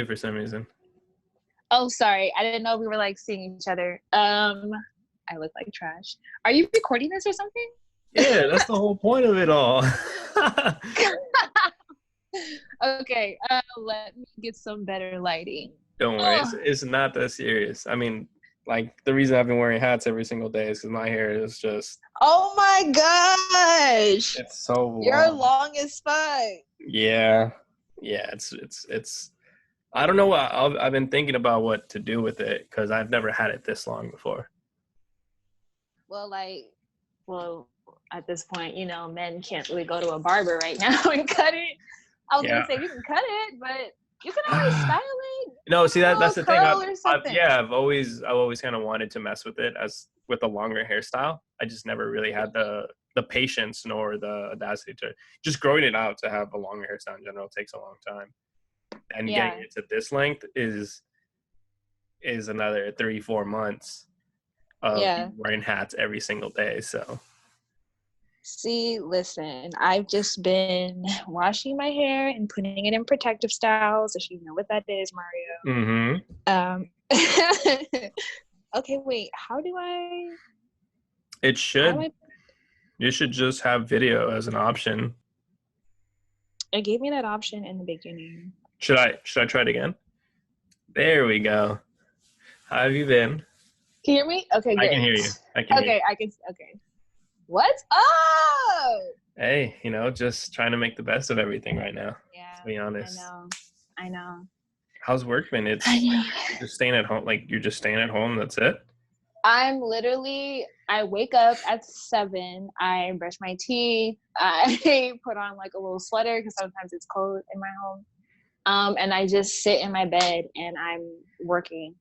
For some reason. Oh, sorry. I didn't know we were like seeing each other. I look like trash. Are you recording this or something? Yeah, that's the whole point of it all. Okay, let me get some better lighting. Don't worry, Oh, it's not that serious. I mean, like the reason I've been wearing hats every single day is because my hair is just oh my gosh. it's so You're long. long as fuck. Yeah, yeah. It's. I don't know what I've been thinking about what to do with it because I've never had it this long before. well, well, at this point, men can't really go to a barber right now and cut it. I was Yeah. gonna say you can cut it, but you can always style it. No, see A little that's the thing. curl or something. I've always kind of wanted to mess with it as with a longer hairstyle. I just never really had the patience nor the audacity to just growing it out to have a longer hairstyle in general takes a long time. And Yeah. getting it to this length is another 3-4 months of Yeah. wearing hats every single day. So See, listen, I've just been washing my hair and putting it in protective styles, if you know what that is, Mario. Okay, wait, it how do I you should just have video as an option. it gave me that option in the beginning. Should I try it again? There we go. How have you been? Can you hear me? Okay, I great. can hear you. I can hear you. Okay. What's up? Hey, just trying to make the best of everything right now. Yeah, To be honest. I know. How's work been? I know. You're just staying at home. Like you're just staying at home. That's it. I wake up at 7, I brush my teeth, I put on like a little sweater because sometimes it's cold in my home. And I just sit in my bed and I'm working.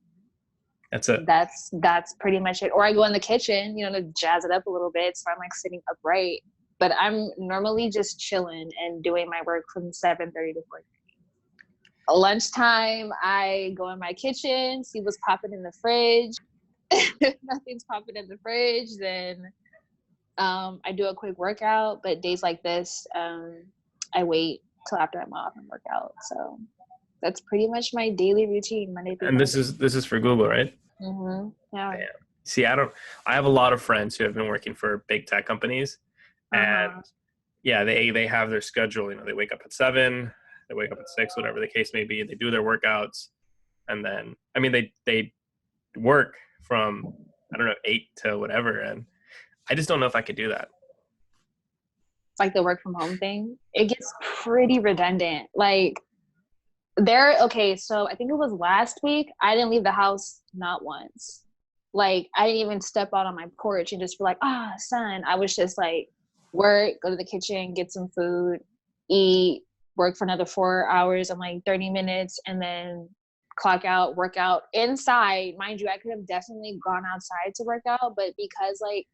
That's it. That's pretty much it. Or I go in the kitchen, to jazz it up a little bit. So I'm like sitting upright. But I'm normally just chilling and doing my work from 7:30 to 4:30. Lunchtime, I go in my kitchen, see what's popping in the fridge. If nothing's popping in the fridge, then I do a quick workout. But days like this, I wait till after I'm off and work out. So that's pretty much my daily routine, Monday through And Friday. this is for Google, right? Mm-hmm. Yeah. Damn. See, I have a lot of friends who have been working for big tech companies, and yeah, they have their schedule. They wake up at 7, they wake up at 6, whatever the case may be. They do their workouts, and then they work from 8 to whatever, and I just don't know if I could do that. Like the work from home thing, it gets pretty redundant. Like okay, so I think it was last week, I didn't leave the house not once. Like I didn't even step out on my porch and just be like, sun. I was just like work, go to the kitchen, get some food, eat, work for another 4 hours and like 30 minutes, and then clock out, work out inside. Mind you, I could have definitely gone outside to work out, but because like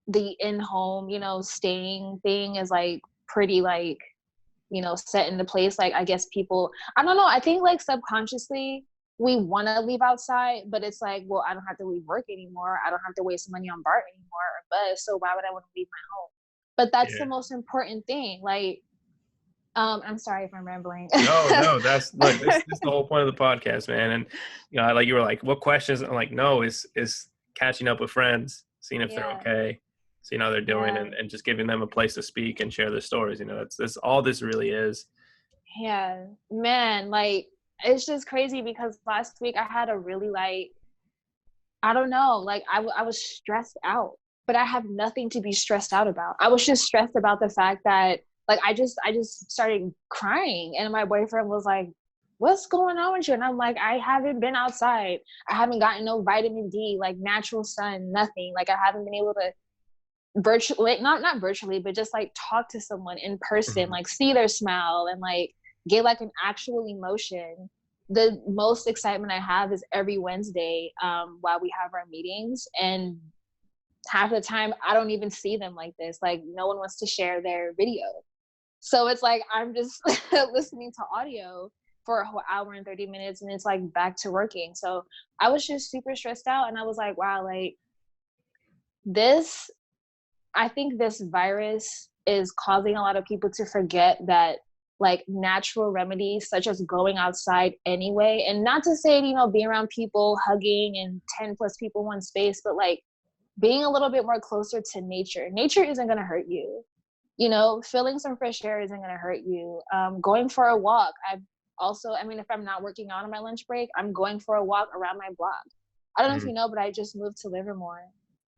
the in-home, staying thing is like pretty like, set into place. Like I guess people, I don't know, I think like subconsciously we want to leave outside, but it's like, well, I don't have to leave work anymore. I don't have to waste money on BART anymore or bus. So why would I want to leave my home? But that's the most important thing. Like, I'm sorry if I'm rambling. No, this is the whole point of the podcast, man. And like you were like, what questions? I'm like, no, is catching up with friends, seeing if they're okay, seeing how they're doing, and just giving them a place to speak and share their stories. That's all this really is. Yeah, man, like it's just crazy because last week I had a really like, I don't know, like I was stressed out, but I have nothing to be stressed out about. I was just stressed about the fact that like I just started crying, and my boyfriend was like, what's going on with you? And I'm like, I haven't been outside. I haven't gotten no vitamin D, like natural sun, nothing. Like I haven't been able to virtually, not virtually, but just like talk to someone in person, like see their smile and like get like an actual emotion. The most excitement I have is every Wednesday while we have our meetings, and half the time I don't even see them like this. Like no one wants to share their video. So it's like I'm just listening to audio for a whole hour and 30 minutes, and it's like back to working. So I was just super stressed out, and I was like, wow, like I think this virus is causing a lot of people to forget that like natural remedies such as going outside anyway. And not to say, you know, being around people, hugging and 10 plus people in one space, but like being a little bit more closer to nature. Nature isn't going to hurt you. You know, feeling some fresh air isn't going to hurt you. Going for a walk. I've also, I mean, if I'm not working out on my lunch break, I'm going for a walk around my block. I don't know if you know, but I just moved to Livermore.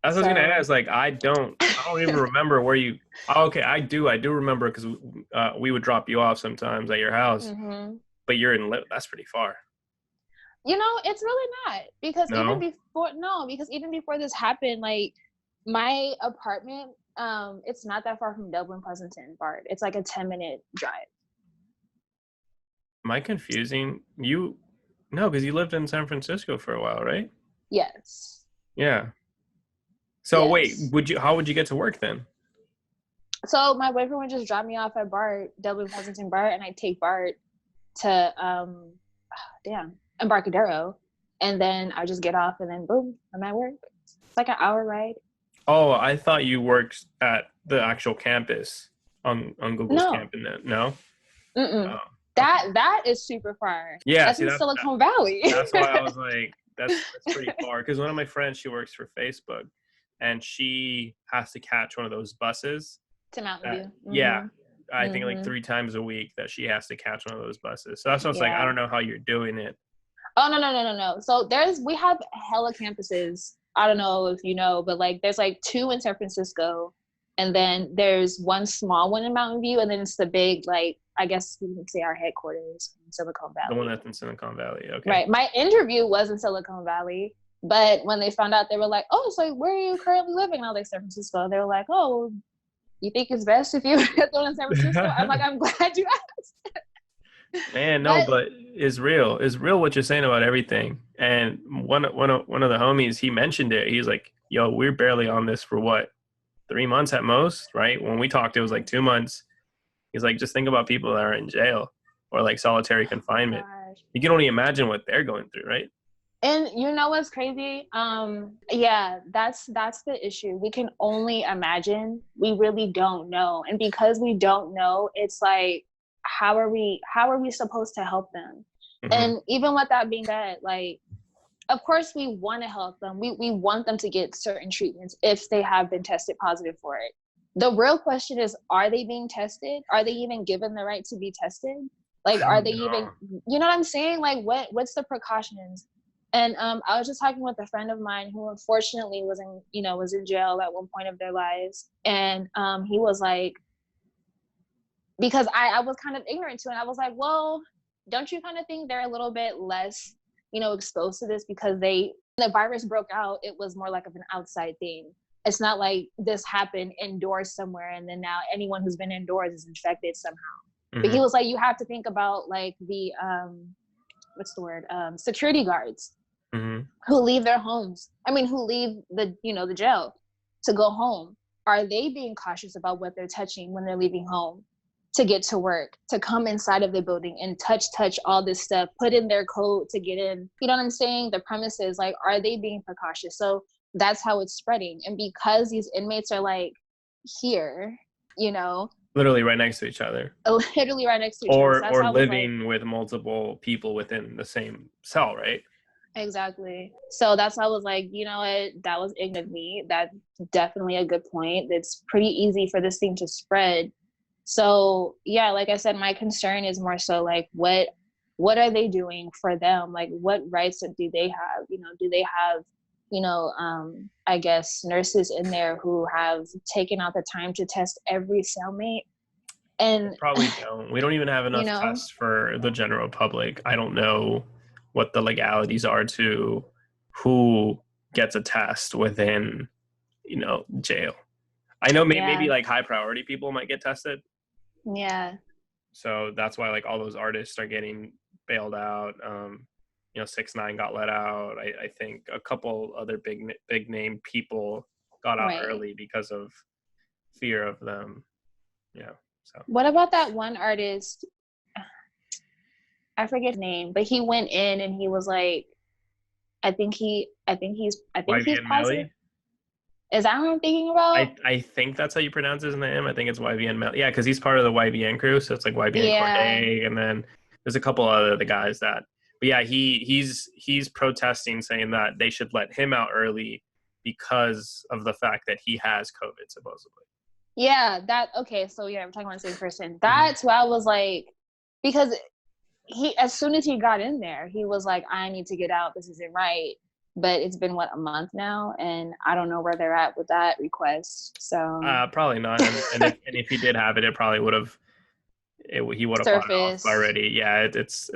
I was gonna ask, like, I don't even remember where you. Oh, okay, I do remember because we would drop you off sometimes at your house, but you're in. That's pretty far. You know, it's really not because even before this happened, like my apartment, it's not that far from Dublin Pleasanton, Bart. It's like a 10-minute drive. Am I confusing you? No, because you lived in San Francisco for a while, right? Yes. Yeah. So wait, how would you get to work then? So my boyfriend would just drop me off at BART, Dublin Pleasanton BART, and I take BART to Embarcadero, and then I just get off, and then boom, I'm at work. It's like an hour ride. Oh, I thought you worked at the actual campus on Google's campus. No. Oh, that is super far. Yeah, that's in Silicon Valley. That's why I was like, that's pretty far. Because one of my friends, she works for Facebook, and she has to catch one of those buses to Mountain View. Yeah, I think like 3 times a week that she has to catch one of those buses. So that's what I was like, I don't know how you're doing it. Oh no. So we have hella campuses. I don't know if you know, but like there's like 2 in San Francisco, and then there's one small one in Mountain View, and then it's the big, like, I guess we can say our headquarters in Silicon Valley. The one that's in Silicon Valley, okay. Right. My interview was in Silicon Valley, but when they found out, they were like, "Oh, so where are you currently living?" And I was like, "San Francisco." They were like, "Oh, you think it's best if you get the one in San Francisco?" I'm like, "I'm glad you asked." Man, no, but it's real. It's real what you're saying about everything. And one of the homies, he mentioned it. He's like, "Yo, we're barely on this for what, 3 months at most, right?" When we talked, it was like 2 months. He's like, just think about people that are in jail or like solitary confinement. You can only imagine what they're going through, right? And you know what's crazy? Yeah, that's the issue. We can only imagine. We really don't know. And because we don't know, it's like, how are we supposed to help them? And even with that being said, like, of course we want to help them. We want them to get certain treatments if they have been tested positive for it. The real question is, are they being tested? Are they even given the right to be tested? Like, are they even, you know what I'm saying? Like, what's the precautions? And I was just talking with a friend of mine who unfortunately was in jail at one point of their lives. And he was like, because I was kind of ignorant to it. I was like, well, don't you kind of think they're a little bit less, exposed to this because the virus broke out, it was more like of an outside thing. It's not like this happened indoors somewhere and then now anyone who's been indoors is infected somehow. But he was like, you have to think about like the security guards who leave their homes. I mean, who leave the jail to go home. Are they being cautious about what they're touching when they're leaving home to get to work, to come inside of the building and touch all this stuff, put in their coat to get in? You know what I'm saying? The premises, like, are they being precautious? So that's how it's spreading. And because these inmates are like here, literally right next to each other. Literally right next to each other. Or living with multiple people within the same cell, right? Exactly. So that's why I was like, you know what, that was ignorant of me. That's definitely a good point. It's pretty easy for this thing to spread. So yeah, like I said, my concern is more so like, what are they doing for them? Like, what rights do they have? Do they have I guess nurses in there who have taken out the time to test every cellmate? And they probably don't. We don't even have enough tests for the general public. I don't know what the legalities are to who gets a test within, jail. I know maybe like high priority people might get tested. Yeah. So that's why like all those artists are getting bailed out. 6ix9ine got let out. I think a couple other big name people got out early because of fear of them. Yeah. So what about that one artist? I forget his name, but he went in and he was like, I think he's positive. Is that who I'm thinking about? I think that's how you pronounce his name. I think it's YBN Mel. Yeah, because he's part of the YBN crew, so it's like YBN Yeah. Corday, and then there's a couple other the guys that. But yeah, he's protesting, saying that they should let him out early because of the fact that he has COVID, supposedly. Yeah, okay, so yeah, I'm talking about the same person. That's why I was like, because he, as soon as he got in there, he was like, I need to get out. This isn't right. But it's been what, a month now, and I don't know where they're at with that request. So Probably not. And if he did have it, it probably would have. He would have fought it off surface. already. Yeah, it's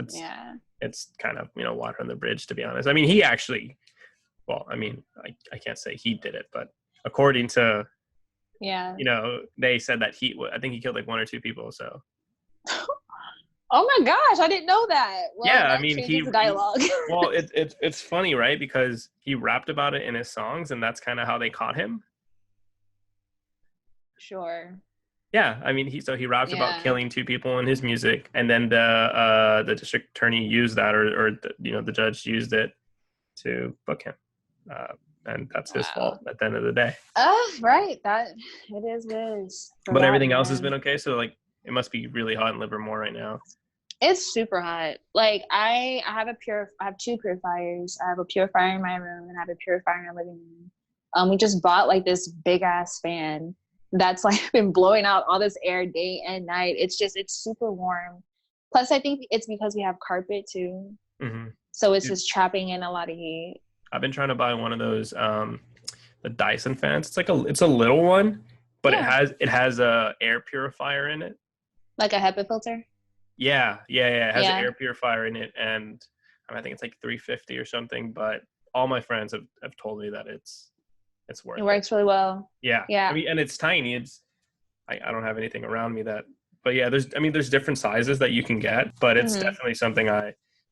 kind of water on the bridge, to be honest. I mean, he actually. Well, I mean, I can't say he did it, but according to they said that I think he killed like 1 or 2 people. So. Oh my gosh, I didn't know that. Well, Yeah, that I mean, changes the dialogue. well, it's funny, right? Because he rapped about it in his songs, and that's kind of how they caught him. Sure. Yeah, I mean, he rapped about killing 2 people in his music, and then the district attorney used that, or the judge used it to book him, and that's his fault at the end of the day. Right. That it is. But everything else has been okay. So like, it must be really hot in Livermore right now. It's super hot. Like I have 2 purifiers. I have a purifier in my room and I have a purifier in my living room. We just bought like this big ass fan that's like been blowing out all this air day and night. It's super warm. Plus, I think it's because we have carpet too. Mm-hmm. So it's just trapping in a lot of heat. I've been trying to buy one of those the Dyson fans. It's a little one, but it has a air purifier in it. Like a HEPA filter? Yeah. It has an air purifier in it, and I think it's like $350 or something. But all my friends have told me that it's worth it. It works really well. Yeah. I mean, and it's tiny. I don't have anything around me but yeah, there's different sizes that you can get, but it's definitely something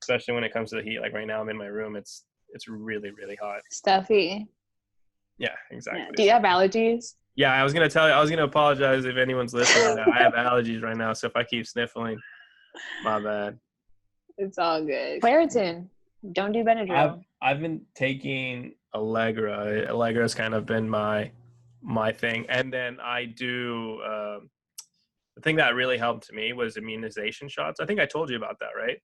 especially when it comes to the heat. Like right now, I'm in my room. It's really, really hot. Stuffy. Yeah, exactly. Yeah. Do you have allergies? Yeah, I was gonna apologize if anyone's listening. I have allergies right now, so if I keep sniffling, my bad. It's all good. Claritin. Don't do Benadryl. I've been taking Allegra. Allegra's kind of been my thing, and then I do. The thing that really helped me was immunization shots. I think I told you about that, right?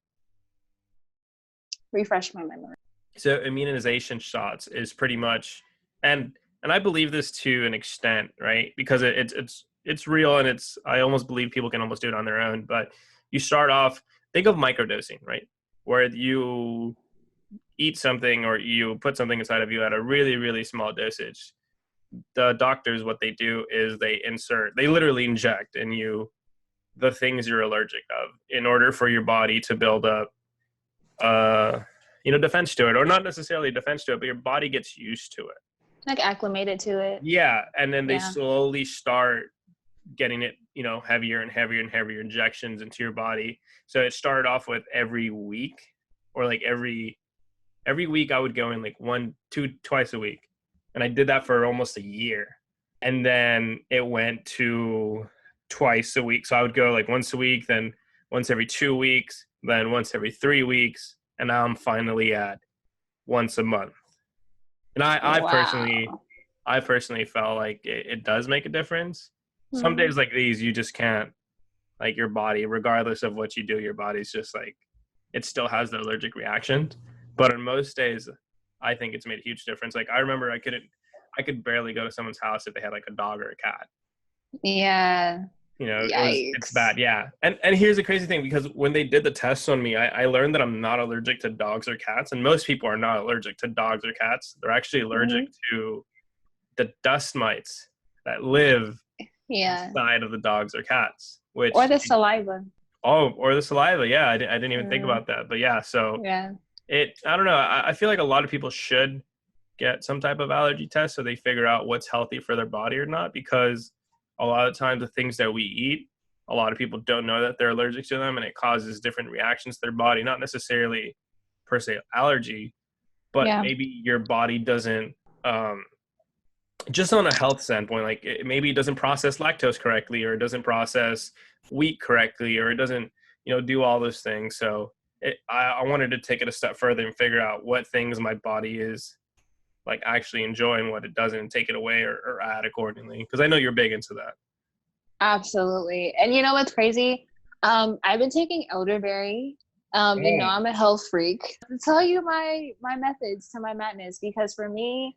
Refresh my memory. So immunization shots is pretty much, and I believe this to an extent, right? Because it's real, and I almost believe people can almost do it on their own. But you start off, think of microdosing, right? Where you eat something or you put something inside of you at a really, really small dosage. The doctors, what they do is they literally inject in you the things you're allergic of in order for your body to build up defense to it, or not necessarily defense to it, but your body gets used to it, like acclimated to it. Yeah, and then they slowly start getting it, heavier and heavier and heavier injections into your body. So it started off with every week, or like every week I would go in like twice a week, and I did that for almost a year, and then it went to twice a week. So I would go like once a week, then once every 2 weeks, then once every 3 weeks, and now I'm finally at once a month. And I personally felt like it does make a difference. Some days like these, you just can't, like your body, regardless of what you do, your body's just like, it still has the allergic reaction. But on most days, I think it's made a huge difference. Like I remember I could barely go to someone's house if they had like a dog or a cat. Yeah. It's bad. Yeah. And here's the crazy thing, because when they did the tests on me, I learned that I'm not allergic to dogs or cats. And most people are not allergic to dogs or cats. They're actually allergic to the dust mites that live inside of the dogs or cats, or the saliva. Or the saliva. Yeah. I didn't even think about that, but yeah. So I don't know. I feel like a lot of people should get some type of allergy test so they figure out what's healthy for their body or not, because a lot of times the things that we eat, a lot of people don't know that they're allergic to them, and it causes different reactions to their body, not necessarily per se allergy, but maybe your body doesn't, just on a health standpoint, like maybe it doesn't process lactose correctly, or it doesn't process wheat correctly, or it doesn't, do all those things. So I wanted to take it a step further and figure out what things my body is like actually enjoy and what it doesn't, and take it away or add accordingly. Because I know you're big into that. Absolutely. And you know what's crazy? I've been taking elderberry. You know, I'm a health freak. To tell you my methods to my madness, because for me,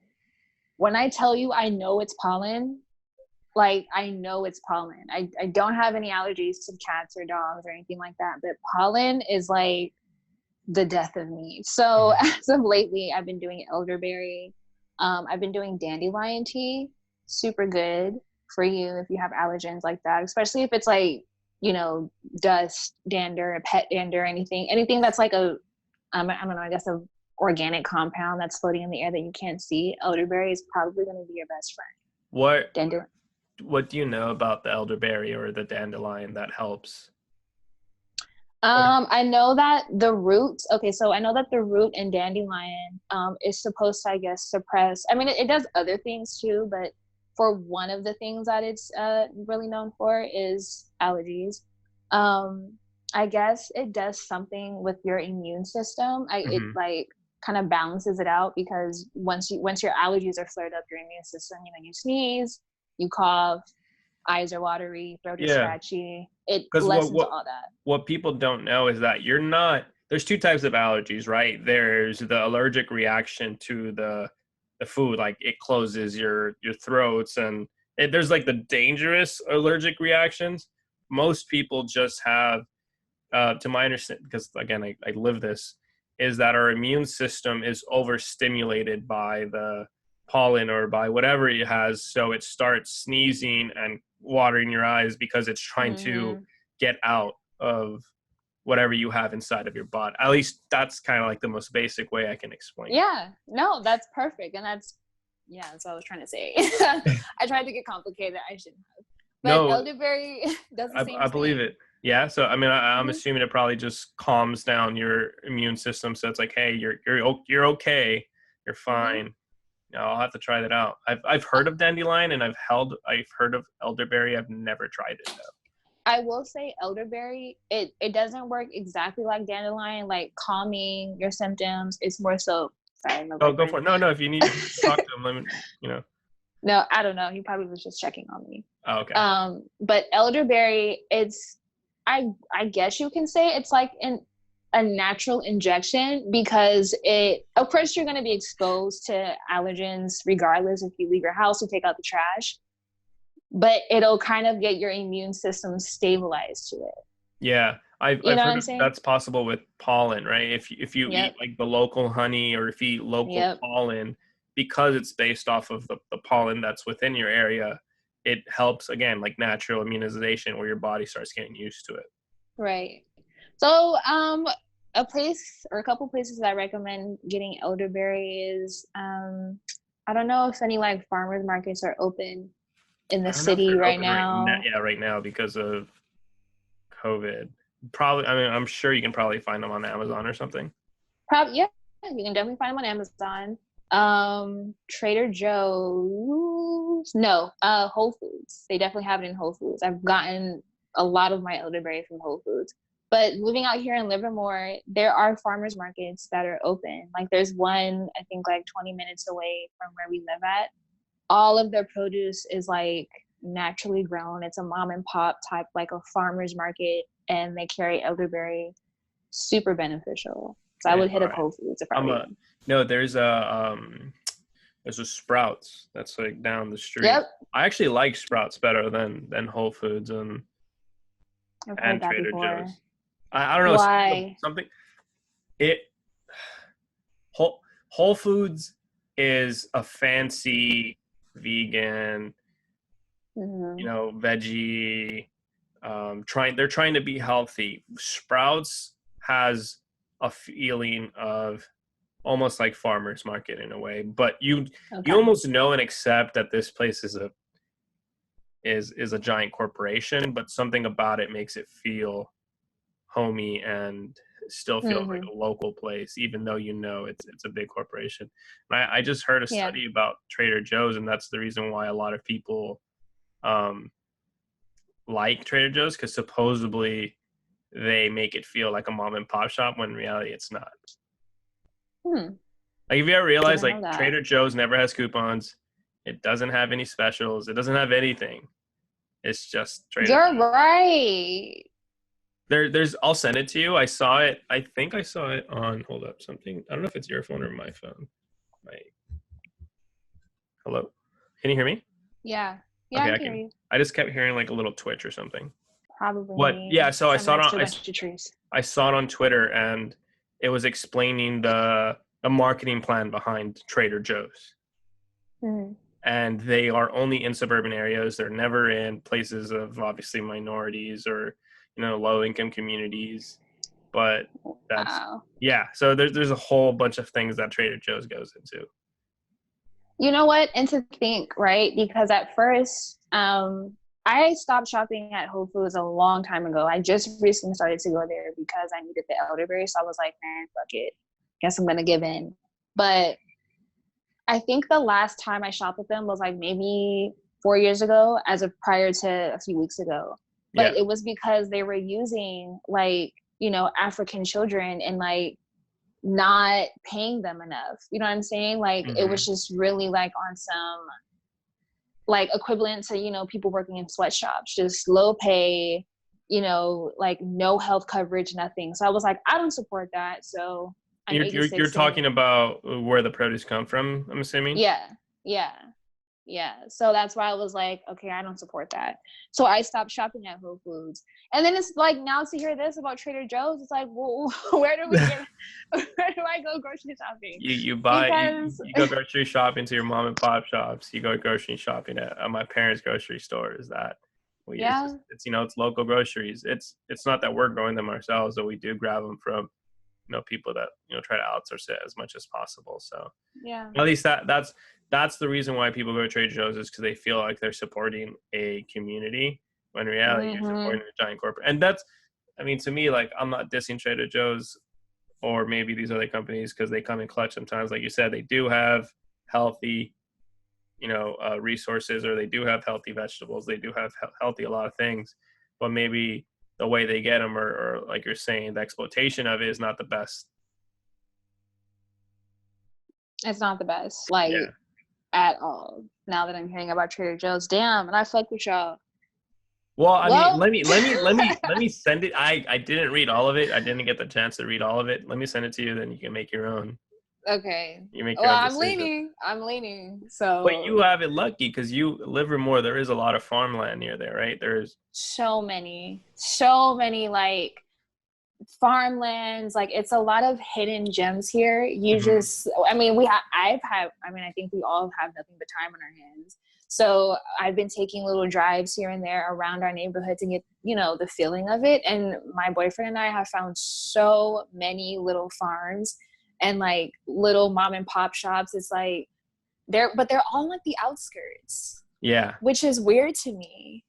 when I tell you I know it's pollen, like I know it's pollen. I don't have any allergies to cats or dogs or anything like that, but pollen is like the death of me. So as of lately, I've been doing elderberry. I've been doing dandelion tea. Super good for you if you have allergens like that, especially if it's like, you know, dust, dander, pet dander, anything that's like a, I don't know, I guess a organic compound that's floating in the air that you can't see. Elderberry is probably going to be your best friend. Dandelion. What do you know about the elderberry or the dandelion that helps? I know that the root, okay, so I know that the root in dandelion is supposed to, I guess, suppress, I mean, it does other things too, but for one of the things that it's really known for is allergies. I guess it does something with your immune system. It like kind of balances it out, because once your allergies are flared up, your immune system, you know, you sneeze, you cough, eyes are watery, throat is scratchy. It lessens all that. What people don't know is that there's two types of allergies, right? There's the allergic reaction to the food, like it closes your throats, and there's like the dangerous allergic reactions. Most people just have, to my understanding, because again, I live this, is that our immune system is overstimulated by the pollen or by whatever it has, so it starts sneezing and watering your eyes because it's trying to get out of whatever you have inside of your body. At least that's kind of like the most basic way I can explain. Yeah, no, that's perfect. And that's what I was trying to say. I tried to get complicated. I shouldn't have. But elderberry does the same thing. I believe it. Yeah. So, I mean, I'm assuming it probably just calms down your immune system. So it's like, hey, you're okay. You're fine. I'll have to try that out. I've heard of dandelion and I've heard of elderberry. I've never tried it though. I will say elderberry, it doesn't work exactly like dandelion, like calming your symptoms. It's more so, sorry. Go for it. No, if you need to talk to him, let me, you know. No, I don't know. He probably was just checking on me. Oh, okay. But elderberry, I guess you can say it's like a natural injection, because of course you're going to be exposed to allergens regardless if you leave your house or take out the trash, but it'll kind of get your immune system stabilized to it. Yeah. I've heard that's possible with pollen, right? If you eat like the local honey, or if you eat local pollen, because it's based off of the pollen that's within your area, it helps, again, like natural immunization, where your body starts getting used to it. Right. So a place or a couple places that I recommend getting elderberry is I don't know if any like farmers markets are open in the city right now. Right now because of COVID. Probably, I mean, I'm sure you can probably find them on Amazon or something. You can definitely find them on Amazon. Trader Joe's, no, Whole Foods. They definitely have it in Whole Foods. I've gotten a lot of my elderberry from Whole Foods. But moving out here in Livermore, there are farmers markets that are open. Like there's one, I think like 20 minutes away from where we live at. All of their produce is like naturally grown. It's a mom and pop type, like a farmer's market, and they carry elderberry. Super beneficial. So I would hit up Whole Foods if I were you. No, there's a Sprouts that's like down the street. Yep. I actually like Sprouts better than Whole Foods and Trader Joe's. I don't know. Why? Whole Foods is a fancy vegan, you know, veggie. They're trying to be healthy. Sprouts has a feeling of almost like farmers market in a way, but you almost know and accept that this place is a giant corporation, but something about it makes it feel homey and still feels like a local place, even though you know it's a big corporation. And I just heard a study about Trader Joe's, and that's the reason why a lot of people like Trader Joe's, because supposedly they make it feel like a mom and pop shop when in reality it's not. Like, have you ever realized, Didn't know like, that. Trader Joe's never has coupons. It doesn't have any specials. It doesn't have anything. It's just Trader You're Joe's. right. There's. I'll send it to you. I saw it. I think I saw it on. Hold up, something. I don't know if it's your phone or my phone. My. Hello. Can you hear me? Yeah. Yeah, Okay, I I can hear can. you. I just kept hearing like a little twitch or something. Probably What? me. Yeah. So I I'm saw it next on. to a bunch of trees. I saw it on Twitter, and it was explaining the marketing plan behind Trader Joe's. Mm-hmm. And they are only in suburban areas. They're never in places of obviously minorities or low income communities. But that's Wow. yeah. So there's a whole bunch of things that Trader Joe's goes into. You know what? And to think, right? Because at first, I stopped shopping at Whole Foods a long time ago. I just recently started to go there because I needed the elderberry. So I was like, man, fuck it. Guess I'm gonna give in. But I think the last time I shopped with them was like maybe 4 years ago, as of prior to a few weeks ago. Yeah. But it was because they were using like, African children and like not paying them enough. You know what I'm saying? Like it was just really like on some like equivalent to, people working in sweatshops, just low pay, like no health coverage, nothing. So I was like, I don't support that. So I'm You're 86 talking and about where the produce come from, I'm assuming? yeah, yeah. Yeah. So that's why I was like, okay, I don't support that. So I stopped shopping at Whole Foods. And then it's like now to hear this about Trader Joe's, it's like, well, where do I go grocery shopping? You Because go grocery shopping to your mom and pop shops. You go grocery shopping at my parents' grocery stores. That we yeah, it's local groceries. It's not that we're growing them ourselves, but we do grab them from people that try to outsource it as much as possible. So yeah. at least that's the reason why people go to Trader Joe's, is because they feel like they're supporting a community, when in reality you're supporting a giant corporate. And that's, I mean, to me, like, I'm not dissing Trader Joe's or maybe these other companies, because they come in clutch sometimes. Like you said, they do have healthy resources, or they do have healthy vegetables, they do have healthy a lot of things, but maybe the way they get them, or like you're saying, the exploitation of it is not the best. It's not the best, like Yeah. at all. Now that I'm hearing about Trader Joe's, damn, and I fuck with y'all. Well, I mean, let me send it. I didn't read all of it. I didn't get the chance to read all of it. Let me send it to you, then you can make your own. Okay. You make your Well, own I'm decision. leaning. But you So have it lucky because you live in more. There is a lot of farmland near there, right? There's so many like farmlands. Like it's a lot of hidden gems here. You just, I mean, I think we all have nothing but time on our hands. So I've been taking little drives here and there around our neighborhood to get, the feeling of it. And my boyfriend and I have found so many little farms and like little mom and pop shops. It's like they're all like the outskirts. Yeah. Which is weird to me.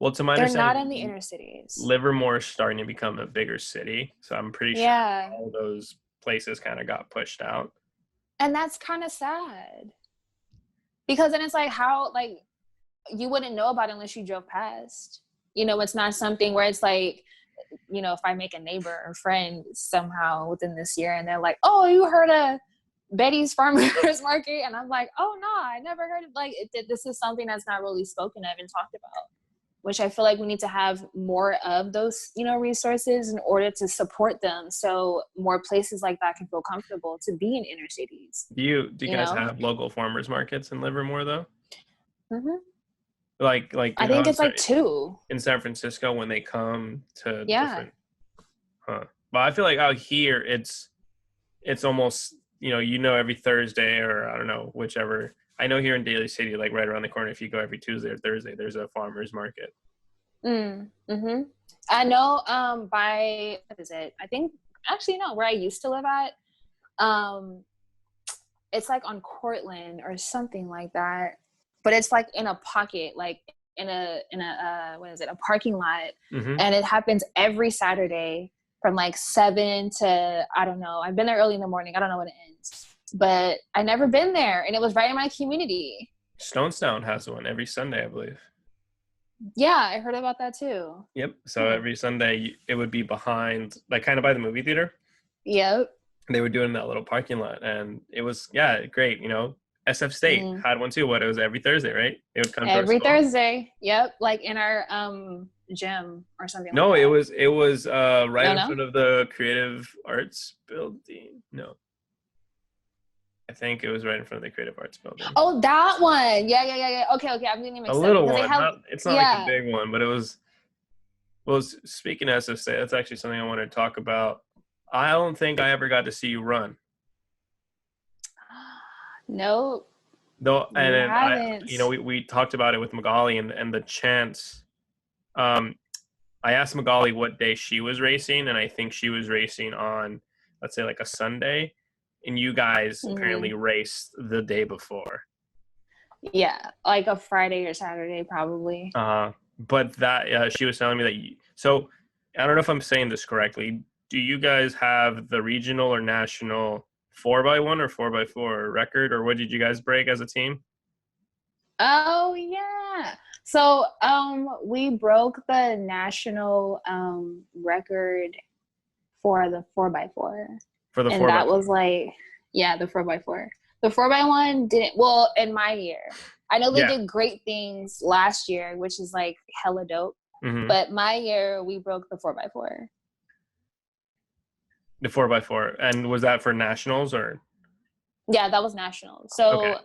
Well, to my They're not understanding, in the inner cities. Livermore is starting to become a bigger city, so I'm pretty sure all those places kind of got pushed out. And that's kind of sad. Because then it's like, how, like, you wouldn't know about it unless you drove past. It's not something where it's like, if I make a neighbor or friend somehow within this year and they're like, oh, you heard of Betty's Farmers Market? And I'm like, oh, no, I never heard of, like, this is something that's not really spoken of and talked about, which I feel like we need to have more of those, resources in order to support them. So more places like that can feel comfortable to be in inner cities. Do you guys have local farmers markets in Livermore though? Mm-hmm. Like I think it's like 2 in San Francisco when they come to different. But I feel like out here it's almost every Thursday, or I don't know, whichever. I know here in Daly City, like right around the corner, if you go every Tuesday or Thursday, there's a farmers market. Mm-hmm. I know by, what is it? I think actually no, where I used to live at, it's like on Cortland or something like that. But it's like in a pocket, like in a what is it, a parking lot. And it happens every Saturday from like 7 to, I don't know. I've been there early in the morning. I don't know when it ends. But I never been there. And it was right in my community. Stonestown has one every Sunday, I believe. Yeah, I heard about that too. Yep. So every Sunday it would be behind, like kind of by the movie theater. Yep. They were doing that little parking lot, and it was great. SF State had one too. What, it was every Thursday, right? It would come to our Every school. Thursday. Yep, like in our gym or something. No, like that. it was right in No? front of the Creative Arts building. No, I think it was right in front of the Creative Arts building. Oh, that one. Yeah. Okay. I'm getting mixed A up. little Because one. It's not like a big one, but it was. Well, speaking of SF State, that's actually something I want to talk about. I don't think I ever got to see you run. Nope. No, and then haven't. we talked about it with Magali and the chance. I asked Magali what day she was racing, and I think she was racing on, let's say, like a Sunday, and you guys apparently raced the day before. Yeah, like a Friday or Saturday, probably. But that she was telling me that. So I don't know if I'm saying this correctly. Do you guys have the regional or national 4x1 or 4x4 record, or what did you guys break as a team? Oh yeah. So we broke the national record for the 4x4. For the 4x4. And that was like, yeah, the 4x4. The 4x1 didn't, well, in my year. I know they did great things last year, which is like hella dope. But my year, we broke the 4x4. The 4x4. And was that for nationals or? Yeah, that was national. So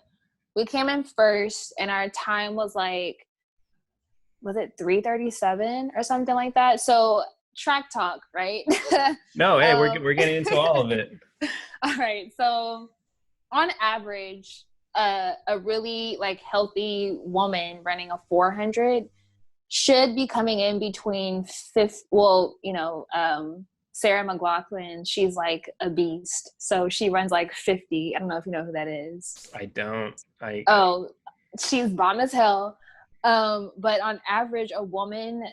we came in first, and our time was like, was it 3:37 or something like that? So track talk, right? No, hey, we're getting into all of it. All right. So on average, a really like healthy woman running a 400 should be coming in between Sarah McLaughlin, she's like a beast. So she runs like 50. I don't know if you know who that is. I don't. She's bomb as hell. But on average, a woman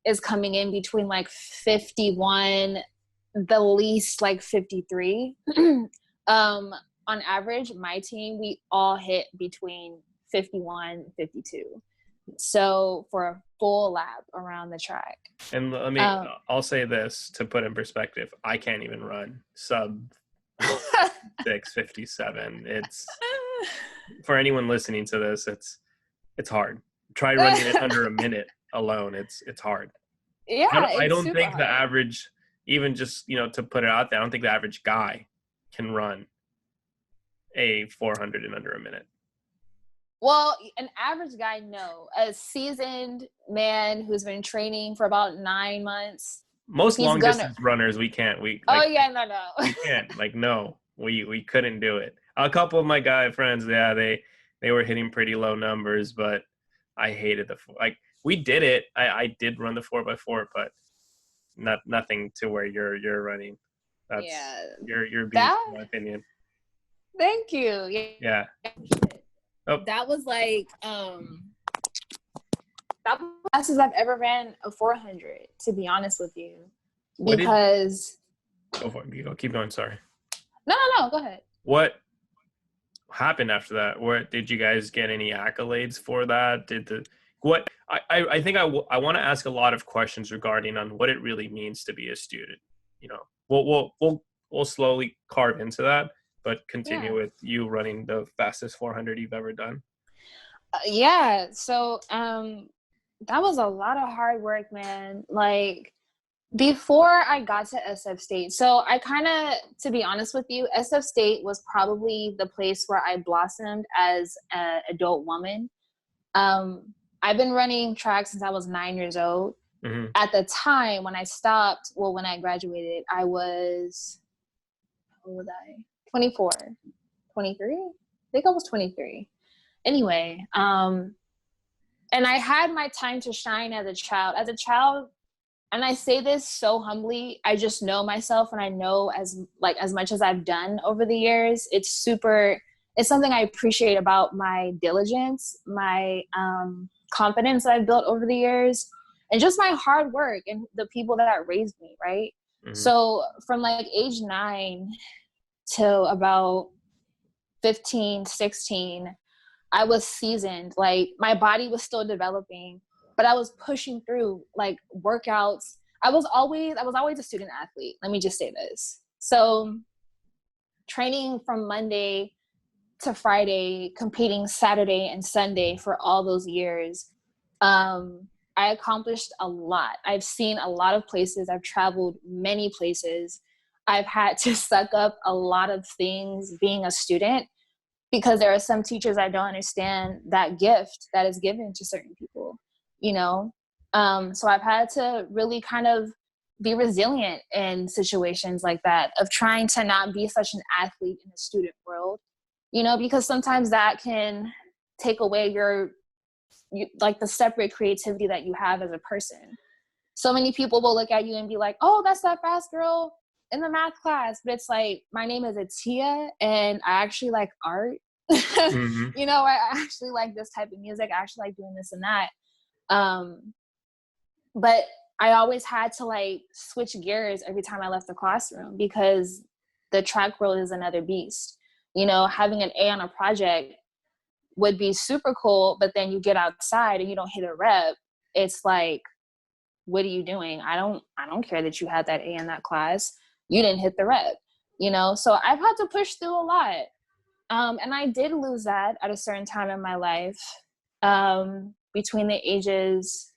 is coming in between like 51, the least like 53. On average, my team, we all hit between 51 and 52. So for a full lap around the track. And let me, I'll say this to put in perspective. I can't even run sub 6:57. It's, for anyone listening to this, it's hard. Try running it under a minute alone. It's hard. Yeah, I don't think hard. the average, even just, to put it out there, I don't think the average guy can run a 400 in under a minute. Well, an average guy, no. A seasoned man who's been training for about 9 months. Most long distance runners, we can't. No. We can't. No, we couldn't do it. A couple of my guy friends, they were hitting pretty low numbers, but I hated we did it. I did run the 4x4, but nothing to where you're running. That's you're being, in my opinion. Thank you. Yeah. Oh. That was like that was the fastest I've ever ran a 400, to be honest with you. Because go for it. Keep going, sorry. No, go ahead. What happened after that? Did you guys get any accolades for that? I think I want to ask a lot of questions regarding on what it really means to be a student. We'll slowly carve into that. But continue with you running the fastest 400 you've ever done. So that was a lot of hard work, man. Like, before I got to SF State, so I kind of, to be honest with you, SF State was probably the place where I blossomed as an adult woman. I've been running track since I was 9 years old. At the time when I stopped, when I graduated, I was, how old was I? 24, 23? I think I was 23. Anyway, and I had my time to shine as a child. As a child, and I say this so humbly, I just know myself, and I know as much as I've done over the years, it's something I appreciate about my diligence, my confidence that I've built over the years, and just my hard work and the people that raised me, right? So from like age 9 till about 15, 16, I was seasoned. Like, my body was still developing, but I was pushing through like workouts. I was always a student athlete. Let me just say this. So training from Monday to Friday, competing Saturday and Sunday for all those years, I accomplished a lot. I've seen a lot of places. I've traveled many places. I've had to suck up a lot of things being a student, because there are some teachers I don't understand that gift that is given to certain people, you know? So I've had to really kind of be resilient in situations like that, of trying to not be such an athlete in the student world, you know, because sometimes that can take away like the separate creativity that you have as a person. So many people will look at you and be like, oh, that's that fast girl in the math class. But it's like, my name is Atiya and I actually like art. Mm-hmm. You know, I actually like this type of music. I actually like doing this and that. But I always had to like switch gears every time I left the classroom, because the track world is another beast. You know, having an A on a project would be super cool, but then you get outside and you don't hit a rep. It's like, what are you doing? I don't care that you had that A in that class. You didn't hit the rep, you know? So I've had to push through a lot. And I did lose that at a certain time in my life, between the ages,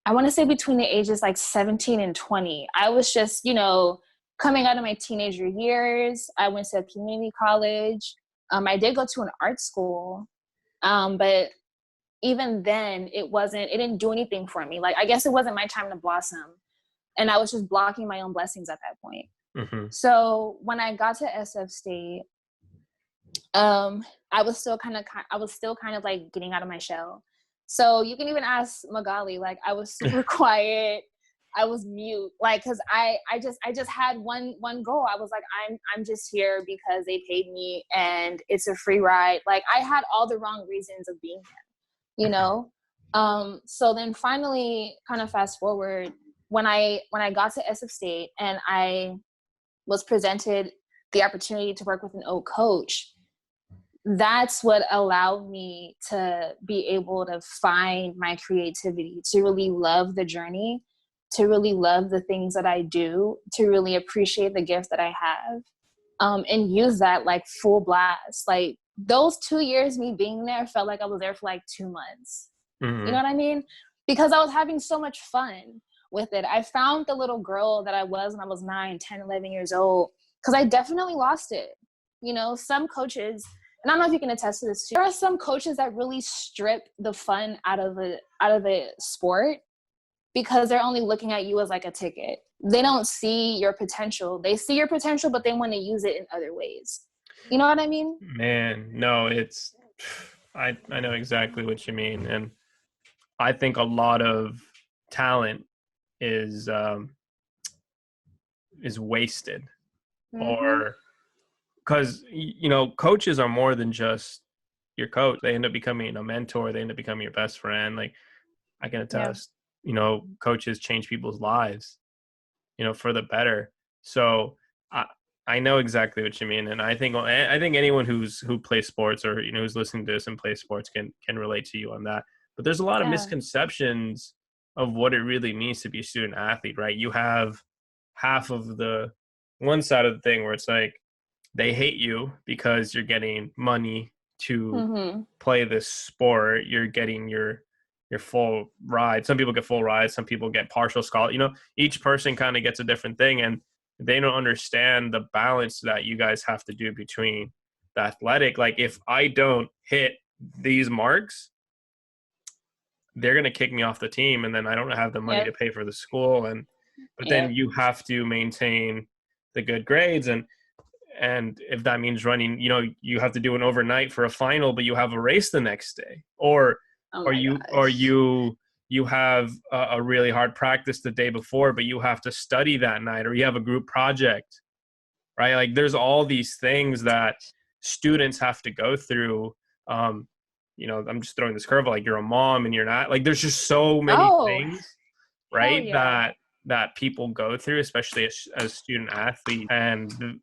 I want to say between the ages like 17 and 20. I was just, you know, coming out of my teenager years. I went to a community college. I did go to an art school, but even then it didn't do anything for me. Like, I guess it wasn't my time to blossom, and I was just blocking my own blessings at that point. Mm-hmm. So when I got to SF State, I was still kind of like getting out of my shell. So you can even ask Magali, like I was super quiet. I was mute, like, cause I just had one goal. I was like, I'm just here because they paid me and it's a free ride. Like, I had all the wrong reasons of being there, you know? So then finally, kind of fast forward, when I got to SF State and I was presented the opportunity to work with an old coach, that's what allowed me to be able to find my creativity, to really love the journey, to really love the things that I do, to really appreciate the gift that I have, and use that like full blast. Like, those 2 years, me being there, felt like I was there for like 2 months. Mm-hmm. You know what I mean? Because I was having so much fun with it. I found the little girl that I was when I was 9, 10, 11 years old, because I definitely lost it. You know, some coaches, and I don't know if you can attest to this too, there are some coaches that really strip the fun out of a sport, because they're only looking at you as like a ticket. They don't see your potential. They see your potential, but they want to use it in other ways. You know what I mean? Man, no, I know exactly what you mean. And I think a lot of talent is wasted, or because, you know, coaches are more than just your coach. They end up becoming a mentor. They end up becoming your best friend. Like, I can attest, you know, coaches change people's lives, you know, for the better. So I know exactly what you mean. And I think anyone who plays sports, or, you know, who's listening to this and plays sports can relate to you on that. But there's a lot of misconceptions of what it really means to be a student athlete, right? You have half of the one side of the thing where it's like, they hate you because you're getting money to play this sport. You're getting your full ride. Some people get full rides. Some people get partial scholarship. You know, each person kind of gets a different thing, and they don't understand the balance that you guys have to do between the athletic. Like, if I don't hit these marks, they're going to kick me off the team, and then I don't have the money to pay for the school. But then you have to maintain the good grades, and if that means running, you know, you have to do an overnight for a final, but you have a race the next day, or you have a really hard practice the day before, but you have to study that night, or you have a group project, right? Like, there's all these things that students have to go through. You know, I'm just throwing this curve, like, you're a mom and you're not, like, there's just so many things, right? That people go through, especially as student athletes. And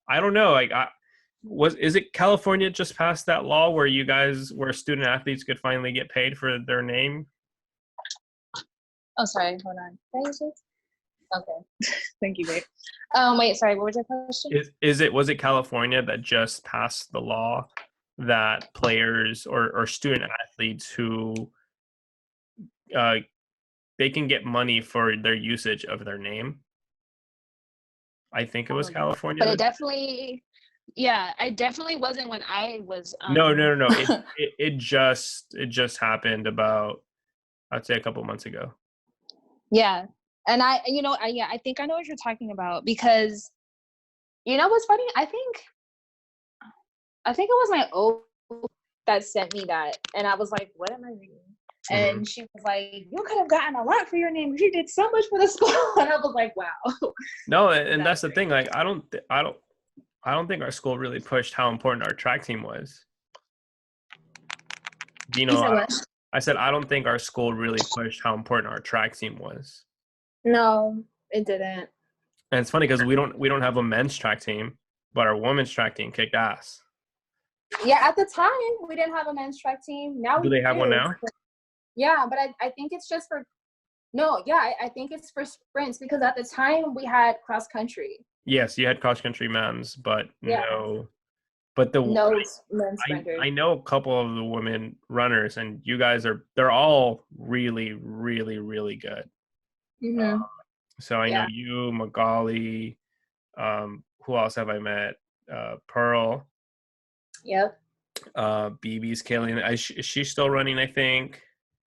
I don't know, like, is it California just passed that law where student athletes could finally get paid for their name? Oh, sorry, hold on. Okay. Thank you, babe. Wait, sorry, what was your question? Was it California that just passed the law that players or student athletes who uh, they can get money for their usage of their name? I think it was California. But it definitely, it definitely wasn't when I was. No. It just happened about, I'd say, a couple months ago. Yeah, and I think I know what you're talking about, because You know what's funny? I think it was my old that sent me that, and I was like, "What am I reading?" And she was like, "You could have gotten a lot for your name. You did so much for the school." And I was like, "Wow." No, and that's the thing. Like, I don't think our school really pushed how important our track team was. Do you know? I said I don't think our school really pushed how important our track team was. No, it didn't. And it's funny because we don't have a men's track team, but our women's track team kicked ass. Yeah, at the time we didn't have a men's track team. Now do they have one now? Yeah, but I think it's just for I think it's for sprints, because at the time we had cross country. Yes, you had cross country men's, but no. But no men's sprinters. I know a couple of the women runners, and you guys they're all really, really, really good. So I know you, Magali. Who else have I met? Pearl. Yep. BB's Killing. Is she still running, I think?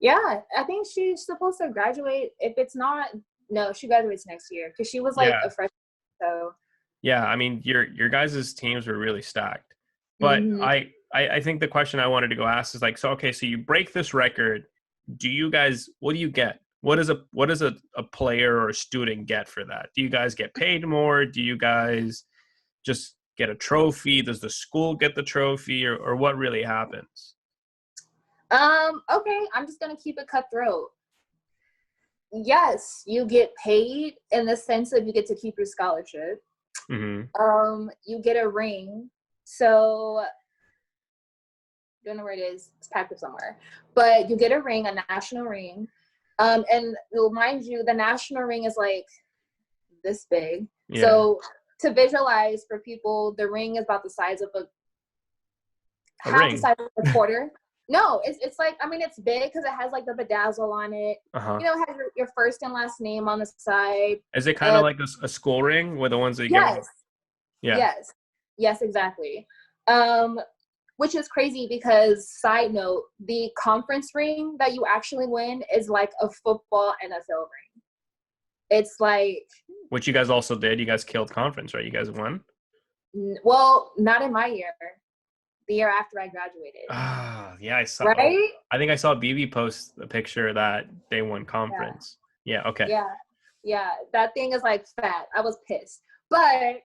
Yeah, I think she's supposed to graduate. If it's not, no, she graduates next year, because she was like a freshman. So yeah, I mean, your guys' teams were really stacked. But I think the question I wanted to go ask is like, so okay, so you break this record. What do you get? What does a player or a student get for that? Do you guys get paid more? Do you guys just get a trophy? Does the school get the trophy, or what really happens? Okay, I'm just gonna keep it cutthroat. Yes, you get paid in the sense of you get to keep your scholarship. You get a ring. So don't know where it is. It's packed up somewhere. But you get a ring, a national ring. And mind you, the national ring is like this big. Yeah. So to visualize for people, the ring is about the size of half the size of a quarter. No, it's like, I mean, it's big because it has like the bedazzle on it. You know, it has your first and last name on the side. Is it kind of like a school ring with the ones that you get? Yeah. Yes, exactly. Which is crazy because, side note, the conference ring that you actually win is like a football NFL ring. It's like, which you guys also did. You guys killed conference, right? You guys won? Well, not in my year. The year after I graduated. Yeah, I saw. Right? I think I saw BB post a picture that they won conference. Yeah. Okay. Yeah. That thing is like fat. I was pissed. But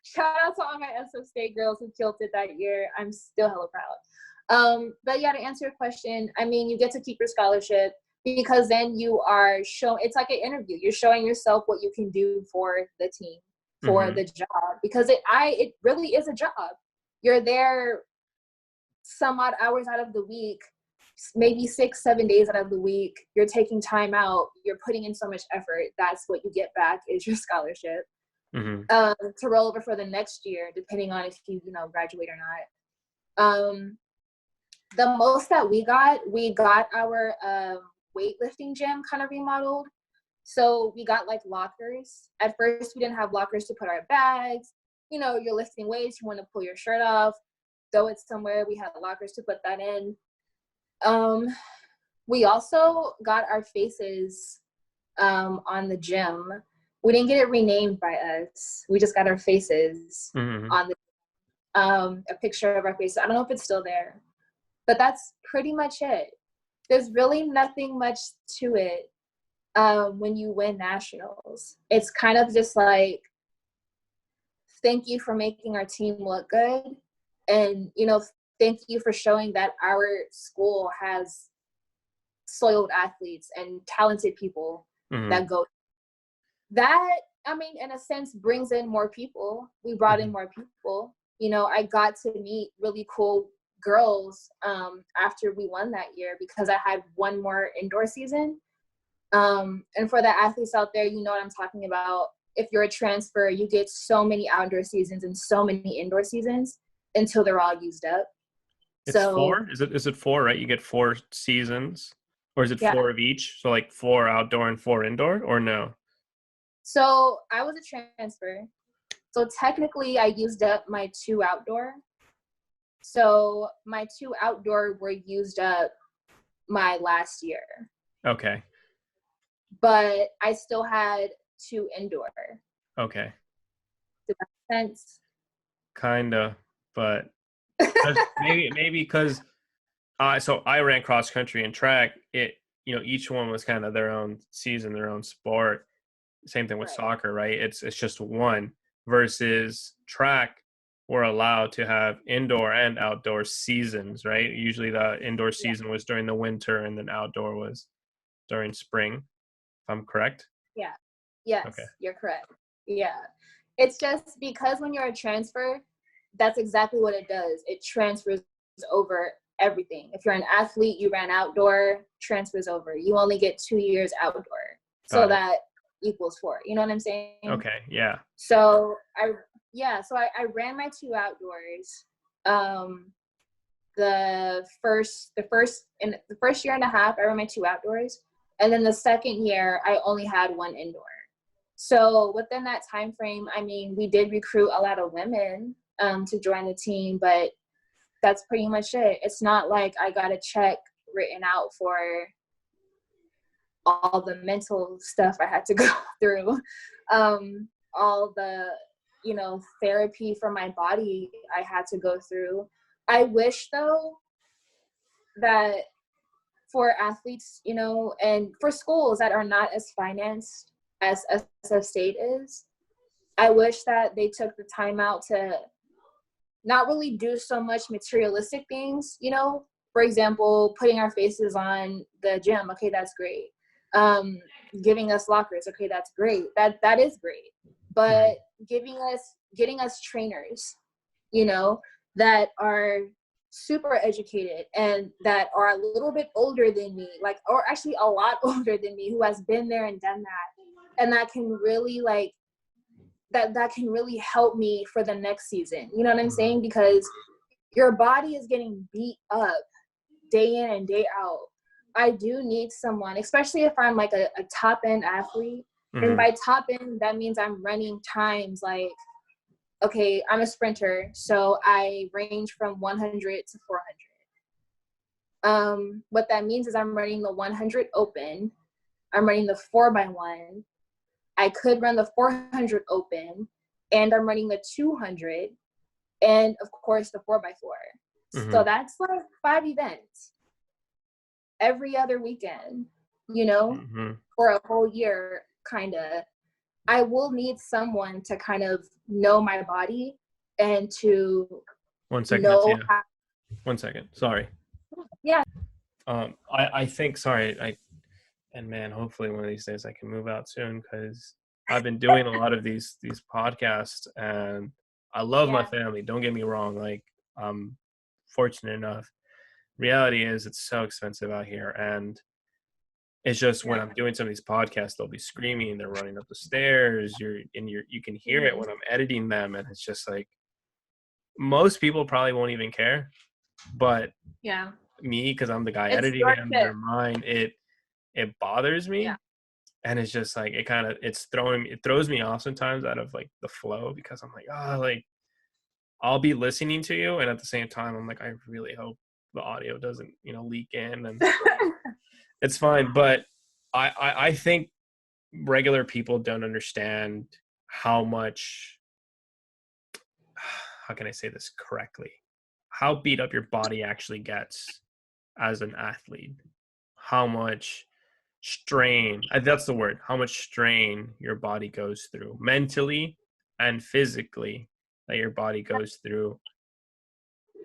shout out to all my SF State girls who killed it that year. I'm still hella proud. But yeah, to answer your question, I mean, you get to keep your scholarship, because then you are it's like an interview. You're showing yourself what you can do for the team, for the job, because it really is a job. You're there some odd hours out of the week, maybe 6-7 days out of the week. You're taking time out. You're putting in so much effort. That's what you get back is your scholarship. To roll over for the next year, depending on if you graduate or not. The most that we got our weightlifting gym kind of remodeled. So we got like lockers. At first, we didn't have lockers to put our bags. You're lifting weights, you want to pull your shirt off, throw it somewhere. We had lockers to put that in. We also got our faces on the gym. We didn't get it renamed by us. We just got our faces on the a picture of our faces. I don't know if it's still there, but that's pretty much it. There's really nothing much to it when you win nationals. It's kind of just like, thank you for making our team look good. And, thank you for showing that our school has soiled athletes and talented people that go. That, I mean, in a sense, brings in more people. We brought in more people. I got to meet really cool girls after we won that year, because I had one more indoor season. And for the athletes out there, you know what I'm talking about. If you're a transfer, you get so many outdoor seasons and so many indoor seasons until they're all used up. It's four? Is it four, right? You get 4 seasons, or is it 4 of each? So like 4 outdoor and 4 indoor, or no? So I was a transfer. So technically I used up my 2 outdoor. So my 2 outdoor were used up my last year. Okay. But I still had 2 indoor. Okay. Does that make sense? Kinda, but maybe because so I ran cross country and track. Each one was kind of their own season, their own sport. Same thing with soccer, right? It's just one versus track. We're allowed to have indoor and outdoor seasons, right? Usually the indoor season was during the winter and then outdoor was during spring, if I'm correct. Yeah. Yes, okay. You're correct. Yeah. It's just because when you're a transfer, that's exactly what it does. It transfers over everything. If you're an athlete, you ran outdoor, transfers over. You only get 2 years outdoor. So that equals 4. You know what I'm saying? Okay, yeah. So I ran my 2 outdoors. The first year and a half, I ran my 2 outdoors. And then the second year, I only had 1 indoor. So within that time frame, I mean, we did recruit a lot of women to join the team, but that's pretty much it. It's not like I got a check written out for all the mental stuff I had to go through, all the, therapy for my body I had to go through. I wish, though, that for athletes, and for schools that are not as financed as SF State is, I wish that they took the time out to not really do so much materialistic things, for example, putting our faces on the gym. Okay, that's great. Giving us lockers. Okay, that's great. That is great. But getting us trainers, that are super educated and that are a little bit older than me, or actually a lot older than me, who has been there and done that, and that can really that can really help me for the next season. You know what I'm saying? Because your body is getting beat up day in and day out. I do need someone, especially if I'm like a top end athlete. And by top end, that means I'm running times like, okay, I'm a sprinter, so I range from 100 to 400. What that means is I'm running the 100 open. I'm running the 4x1. I could run the 400 open, and I'm running the 200, and of course the 4x4. So that's like 5 events every other weekend, for a whole year, kind of. I will need someone to kind of know my body and to 1 second. know. 1 second. Sorry. Yeah. I think, sorry, and man, hopefully one of these days I can move out soon, because I've been doing a lot of these podcasts, and I love my family. Don't get me wrong. Like, I'm fortunate enough. Reality is it's so expensive out here. And it's just when I'm doing some of these podcasts, they'll be screaming, they're running up the stairs. You can hear it when I'm editing them. And it's just like, most people probably won't even care, but me, cause I'm the guy editing them, they're mine. It bothers me. Yeah. And it's just like, it throws me off sometimes out of like the flow, because I'm like, I'll be listening to you. And at the same time, I'm like, I really hope the audio doesn't, leak in, and it's fine. But I think regular people don't understand how much, how can I say this correctly? How beat up your body actually gets as an athlete. How much strain, that's the word, how much strain your body goes through mentally and physically, that your body goes through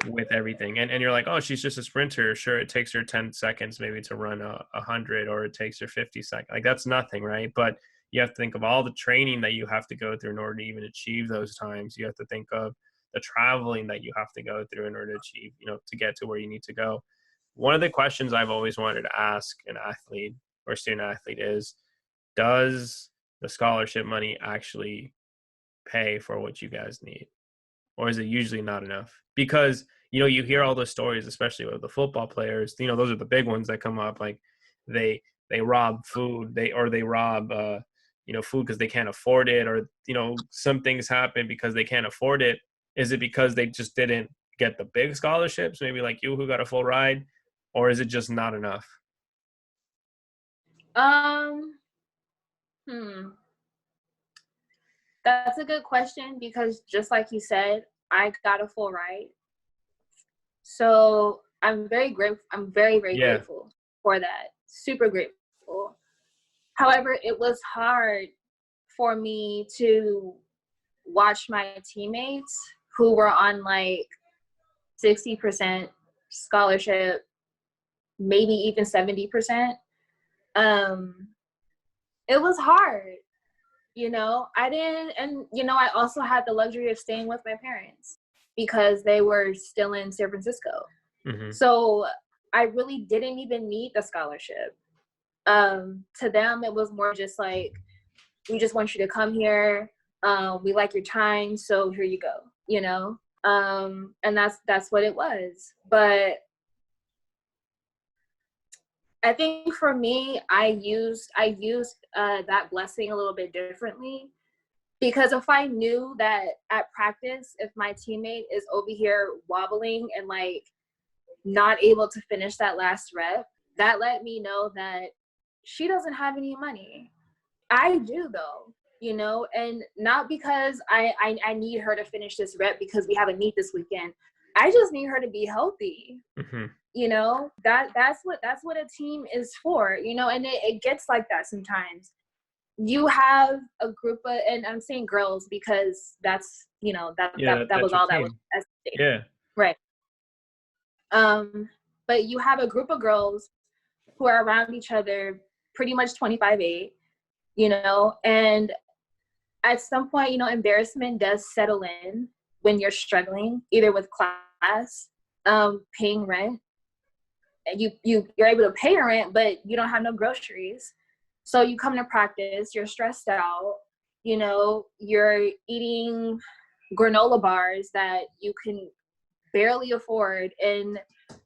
with everything. And you're like, oh, she's just a sprinter. Sure, it takes her 10 seconds maybe to run 100, or it takes her 50 seconds. Like, that's nothing, right? But you have to think of all the training that you have to go through in order to even achieve those times. You have to think of the traveling that you have to go through in order to achieve, to get to where you need to go. One of the questions I've always wanted to ask an athlete, or student athlete is, does the scholarship money actually pay for what you guys need? Or is it usually not enough? Because, you know, you hear all those stories, especially with the football players, you know, those are the big ones that come up. Like they rob food, they rob, you know, food because they can't afford it, or, you know, some things happen because they can't afford it. Is it because they just didn't get the big scholarships, maybe like you who got a full ride, or is it just not enough? Hmm. That's a good question, because just like you said, I got a full ride. So I'm very grateful. I'm very, very grateful for that. Super grateful. However, it was hard for me to watch my teammates who were on like 60% scholarship, maybe even 70%. It was hard, you know. I didn't, and you know, I also had the luxury of staying with my parents because they were still in San Francisco. Mm-hmm. So I really didn't even need the scholarship. To them, it was more just like, we just want you to come here. We like your time, so here you go, you know? And that's what it was. But I think for me, I used that blessing a little bit differently, because if I knew that at practice, if my teammate is over here wobbling and like not able to finish that last rep, that let me know that she doesn't have any money. I do though, you know, and not because I need her to finish this rep because we have a meet this weekend. I just need her to be healthy. Mm-hmm. You know, that's what a team is for, you know, and it gets like that sometimes. You have a group of, and I'm saying girls because that's, you know, that was all that was. Yeah. Right. But you have a group of girls who are around each other pretty much 25-8, you know, and at some point, you know, embarrassment does settle in when you're struggling, either with class, paying rent. You're able to pay your rent, but you don't have no groceries. So you come to practice, you're stressed out, you know, you're eating granola bars that you can barely afford in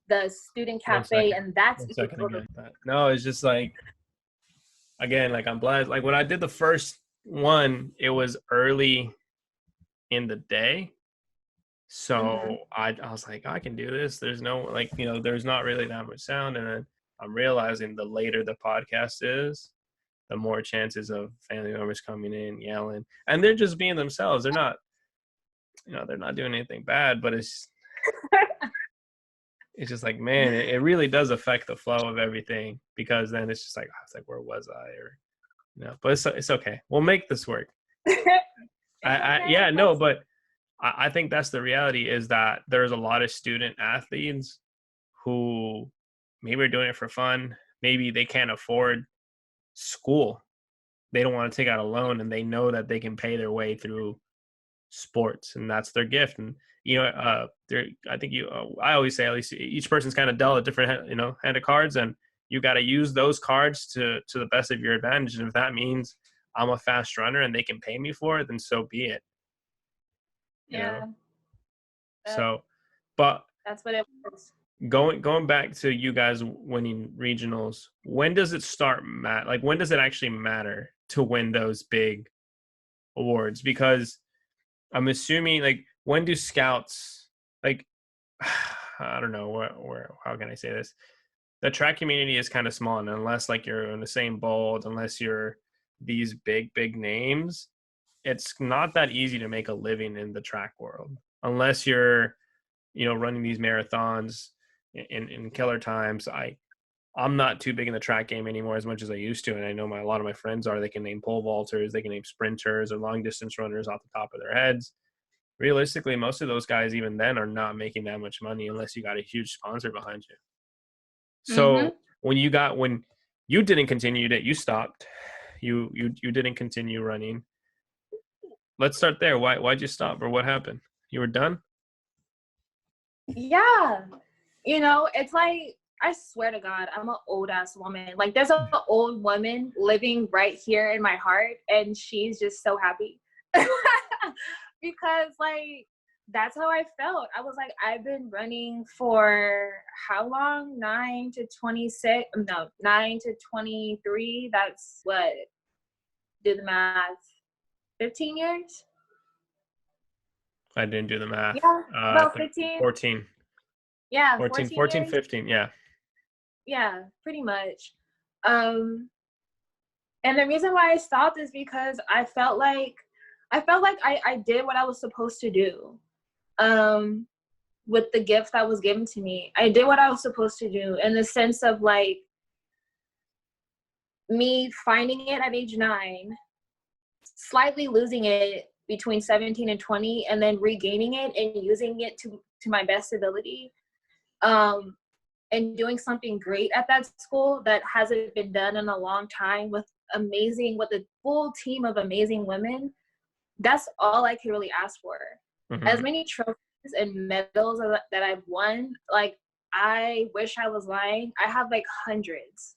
the student cafe, and that's that. No, it's just like, again, like I'm blessed. Like when I did the first one, it was early in the day. So I was like, I can do this. There's no, like, you know, there's not really that much sound. And then I'm realizing the later the podcast is, the more chances of family members coming in, yelling. And they're just being themselves. They're not, you know, they're not doing anything bad, but it's just like, man, it really does affect the flow of everything, because then it's just like, I was like, where was I? Or, you know, but it's okay. We'll make this work. But I think that's the reality, is that there's a lot of student athletes who maybe are doing it for fun. Maybe they can't afford school. They don't want to take out a loan, and they know that they can pay their way through sports, and that's their gift. And, you know, I think I always say, at least each person's kind of dealt a different, you know, hand of cards, and you got to use those cards to the best of your advantage. And if that means I'm a fast runner and they can pay me for it, then so be it. You know? So, but that's what it was. Going back to you guys winning regionals, when does it start like when does it actually matter to win those big awards? Because I'm assuming, like, when do scouts, like, I don't know where how can I say this? The track community is kind of small, and unless like you're in the same boat, unless you're these big names, it's not that easy to make a living in the track world unless you're, you know, running these marathons in killer times. I'm not too big in the track game anymore as much as I used to, and I know a lot of my friends are. They can name pole vaulters, they can name sprinters or long distance runners off the top of their heads. Realistically, most of those guys, even then, are not making that much money unless you got a huge sponsor behind you. So when you didn't continue, you stopped, you didn't continue running. Let's start there. Why'd you stop, or what happened? You were done? Yeah. You know, it's like, I swear to God, I'm an old ass woman. Like, there's an old woman living right here in my heart, and she's just so happy. Because, like, that's how I felt. I was like, I've been running for how long? 9 to 26? No, 9 to 23. That's what? Do the math. 15 years? I didn't do the math. Yeah, I about think 15. 14. Yeah, 14, years. 15, yeah. Yeah, pretty much. And the reason why I stopped is because I felt like I did what I was supposed to do. With the gift that was given to me. I did what I was supposed to do in the sense of like me finding it at age 9, slightly losing it between 17 and 20, and then regaining it and using it to my best ability. And doing something great at that school that hasn't been done in a long time with a full team of amazing women. That's all I could really ask for. Mm-hmm. As many trophies and medals that I've won, like, I wish I was lying. I have like hundreds.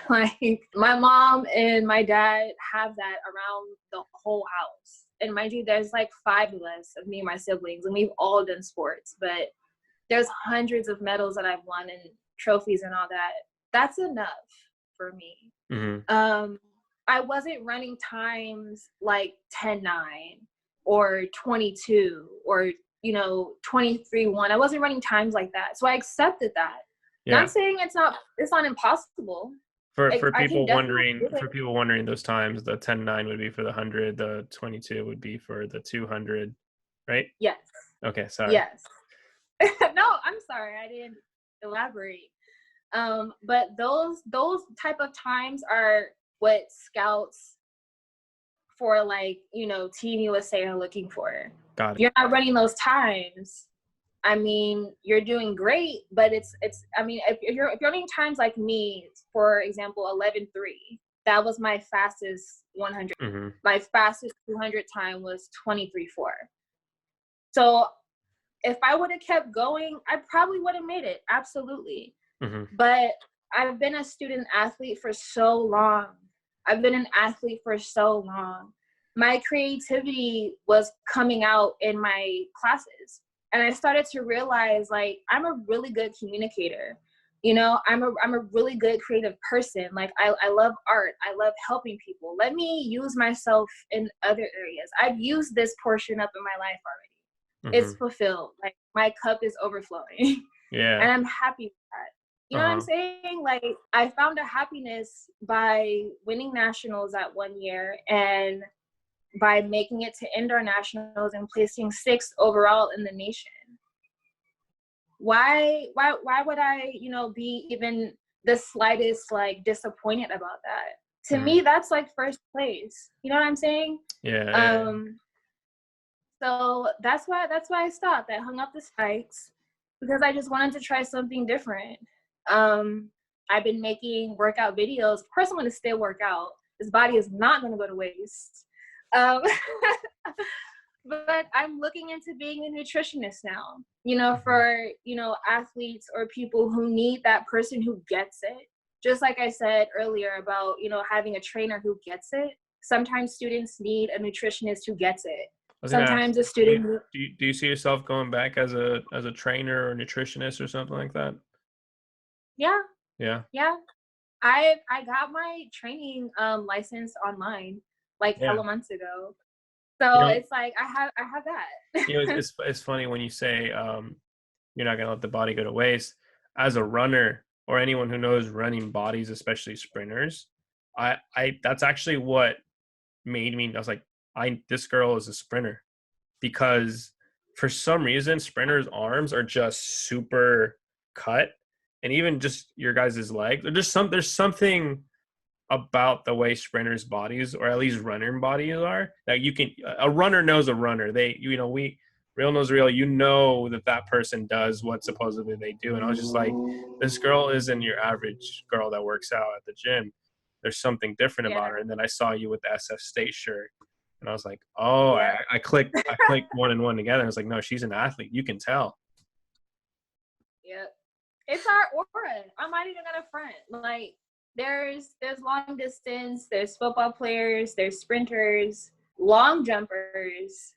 Like, my mom and my dad have that around the whole house. And mind you, there's like 5 of us, of me and my siblings, and we've all done sports, but there's hundreds of medals that I've won and trophies and all that. That's enough for me. Mm-hmm. I wasn't running times like 10:9 or 22 or 23:1. I wasn't running times like that, so I accepted that. Yeah. Not saying it's not impossible. For people wondering those times, the 10:9 would be for the 100, the 22 would be for the 200, right? Yes. Okay, sorry. Yes. No, I'm sorry, I didn't elaborate. But those type of times are what scouts for, like, Team USA are looking for. Got it. If you're not running those times, I mean, you're doing great, but it's I mean, if you're running times like me, for example, 11:3, that was my fastest 100. Mm-hmm. My fastest 200 time was 23:4. So if I would have kept going, I probably would have made it. Absolutely. Mm-hmm. But I've been a student athlete for so long. My creativity was coming out in my classes. And I started to realize, like, I'm a really good communicator. I'm a really good creative person. Like, I love art. I love helping people. Let me use myself in other areas. I've used this portion up in my life already. Mm-hmm. It's fulfilled. Like, my cup is overflowing. Yeah. And I'm happy with that. You know what I'm saying? Like, I found a happiness by winning nationals that 1 year and by making it to indoor nationals and placing 6th overall in the nation. Why would I, be even the slightest, like, disappointed about that? To me, that's like first place. You know what I'm saying? Yeah. So that's why I stopped. I hung up the spikes because I just wanted to try something different. I've been making workout videos. Of course, I'm going to still work out. This body is not going to go to waste. But I'm looking into being a nutritionist now, for, athletes or people who need that person who gets it. Just like I said earlier about, having a trainer who gets it. Sometimes students need a nutritionist who gets it. Sometimes a student. Do you see yourself going back as a trainer or nutritionist or something like that? Yeah. Yeah. Yeah. I got my training license online like hella months ago. So it's like I have that. It's funny when you say you're not gonna let the body go to waste. As a runner or anyone who knows running bodies, especially sprinters, I that's actually what made me. I was like, this girl is a sprinter, because for some reason sprinters' arms are just super cut, and even just your guys' legs. There's something about the way sprinters' bodies, or at least runner bodies, are that a runner knows a runner. Real knows real. That person does what supposedly they do. And I was just like, this girl isn't your average girl that works out at the gym. There's something different about her. And then I saw you with the SF State shirt, and I was like, oh, I clicked one and one together. I was like, no, she's an athlete. You can tell. Yep. It's our aura. I'm not even gonna front. Like there's long distance, there's football players, there's sprinters, long jumpers.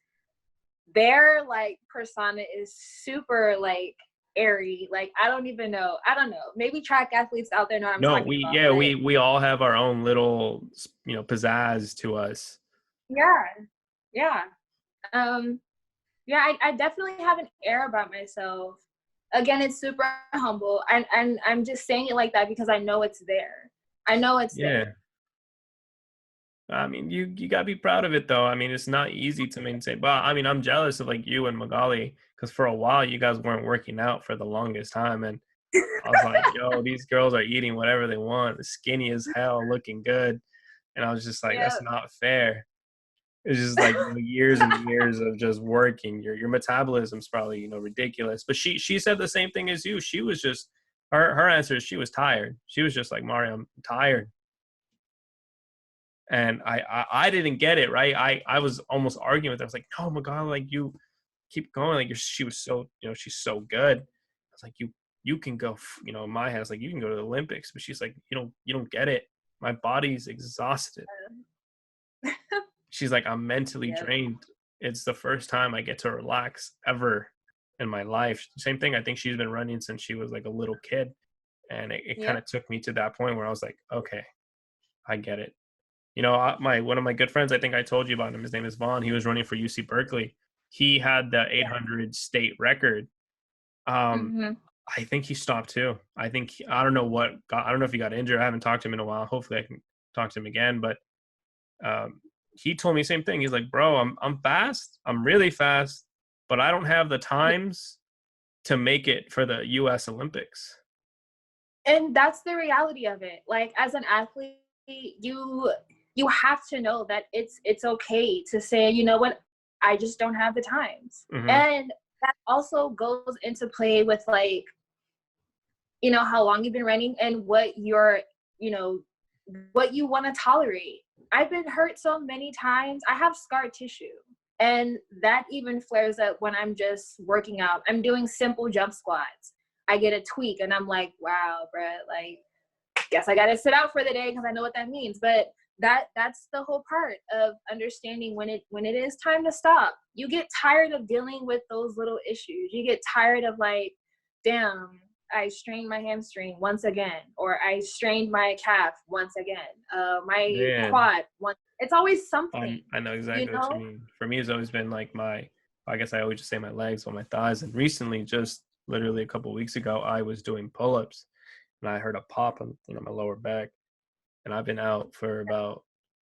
Their like persona is super like airy. Like I don't even know. I don't know. Maybe track athletes out there know what I'm No, talking about. But we all have our own little, pizzazz to us. yeah, yeah. Yeah, I definitely have an air about myself. Again, it's super humble. And I'm just saying it like that because I know it's there. I know it's Yeah. there. I mean, you gotta be proud of it though. I mean, it's not easy to maintain. But I mean, I'm jealous of like you and Magali because for a while you guys weren't working out for the longest time, and I was like, yo, these girls are eating whatever they want, skinny as hell, looking good, and I was just like, Yeah. that's not fair. It's just like years and years of just working. Your metabolism's probably ridiculous. But she said the same thing as you. She was just her answer is she was tired. She was just like, Mario, I'm tired. And I didn't get it, right. I was almost arguing with her. I was like, no, my God, like you keep going. Like she was so she's so good. I was like, you can go. In my head, it's like you can go to the Olympics, but she's like, you don't get it. My body's exhausted. She's like, I'm mentally Yep. drained. It's the first time I get to relax ever in my life. Same thing. I think she's been running since she was like a little kid. And it kind of took me to that point where I was like, okay, I get it. One of my good friends, I think I told you about him. His name is Vaughn. He was running for UC Berkeley. He had the 800 state record. Mm-hmm. I think he stopped too. I don't know I don't know if he got injured. I haven't talked to him in a while. Hopefully I can talk to him again. But he told me the same thing. He's like, bro, I'm fast. I'm really fast, but I don't have the times to make it for the US Olympics. And that's the reality of it. Like as an athlete, you have to know that it's okay to say, you know what, I just don't have the times. Mm-hmm. And that also goes into play with like, how long you've been running and what you're, what you want to tolerate. I've been hurt so many times. I have scar tissue. And that even flares up when I'm just working out. I'm doing simple jump squats. I get a tweak and I'm like, wow, bruh, like, guess I got to sit out for the day because I know what that means. But that's the whole part of understanding when it is time to stop. You get tired of dealing with those little issues. You get tired of like, damn, I strained my hamstring once again, or I strained my calf once again, my quad once. It's always something. I know exactly what you mean. For me, it's always been like I guess I always just say my legs or my thighs. And recently, just literally a couple of weeks ago, I was doing pull-ups and I heard a pop on my lower back, and I've been out for about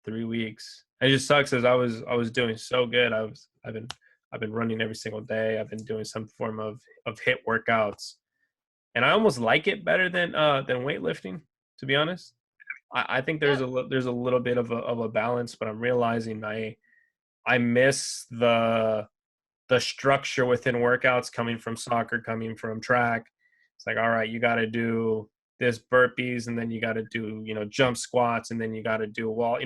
3 weeks. It just sucks as I was doing so good. I've been running every single day. I've been doing some form of HIIT workouts, and I almost like it better than weightlifting, to be honest. I think there's a little bit of a balance, but I'm realizing I miss the structure within workouts coming from soccer, coming from track. It's like, all right, you got to do this burpees, and then you got to do jump squats, and then you got to do wall.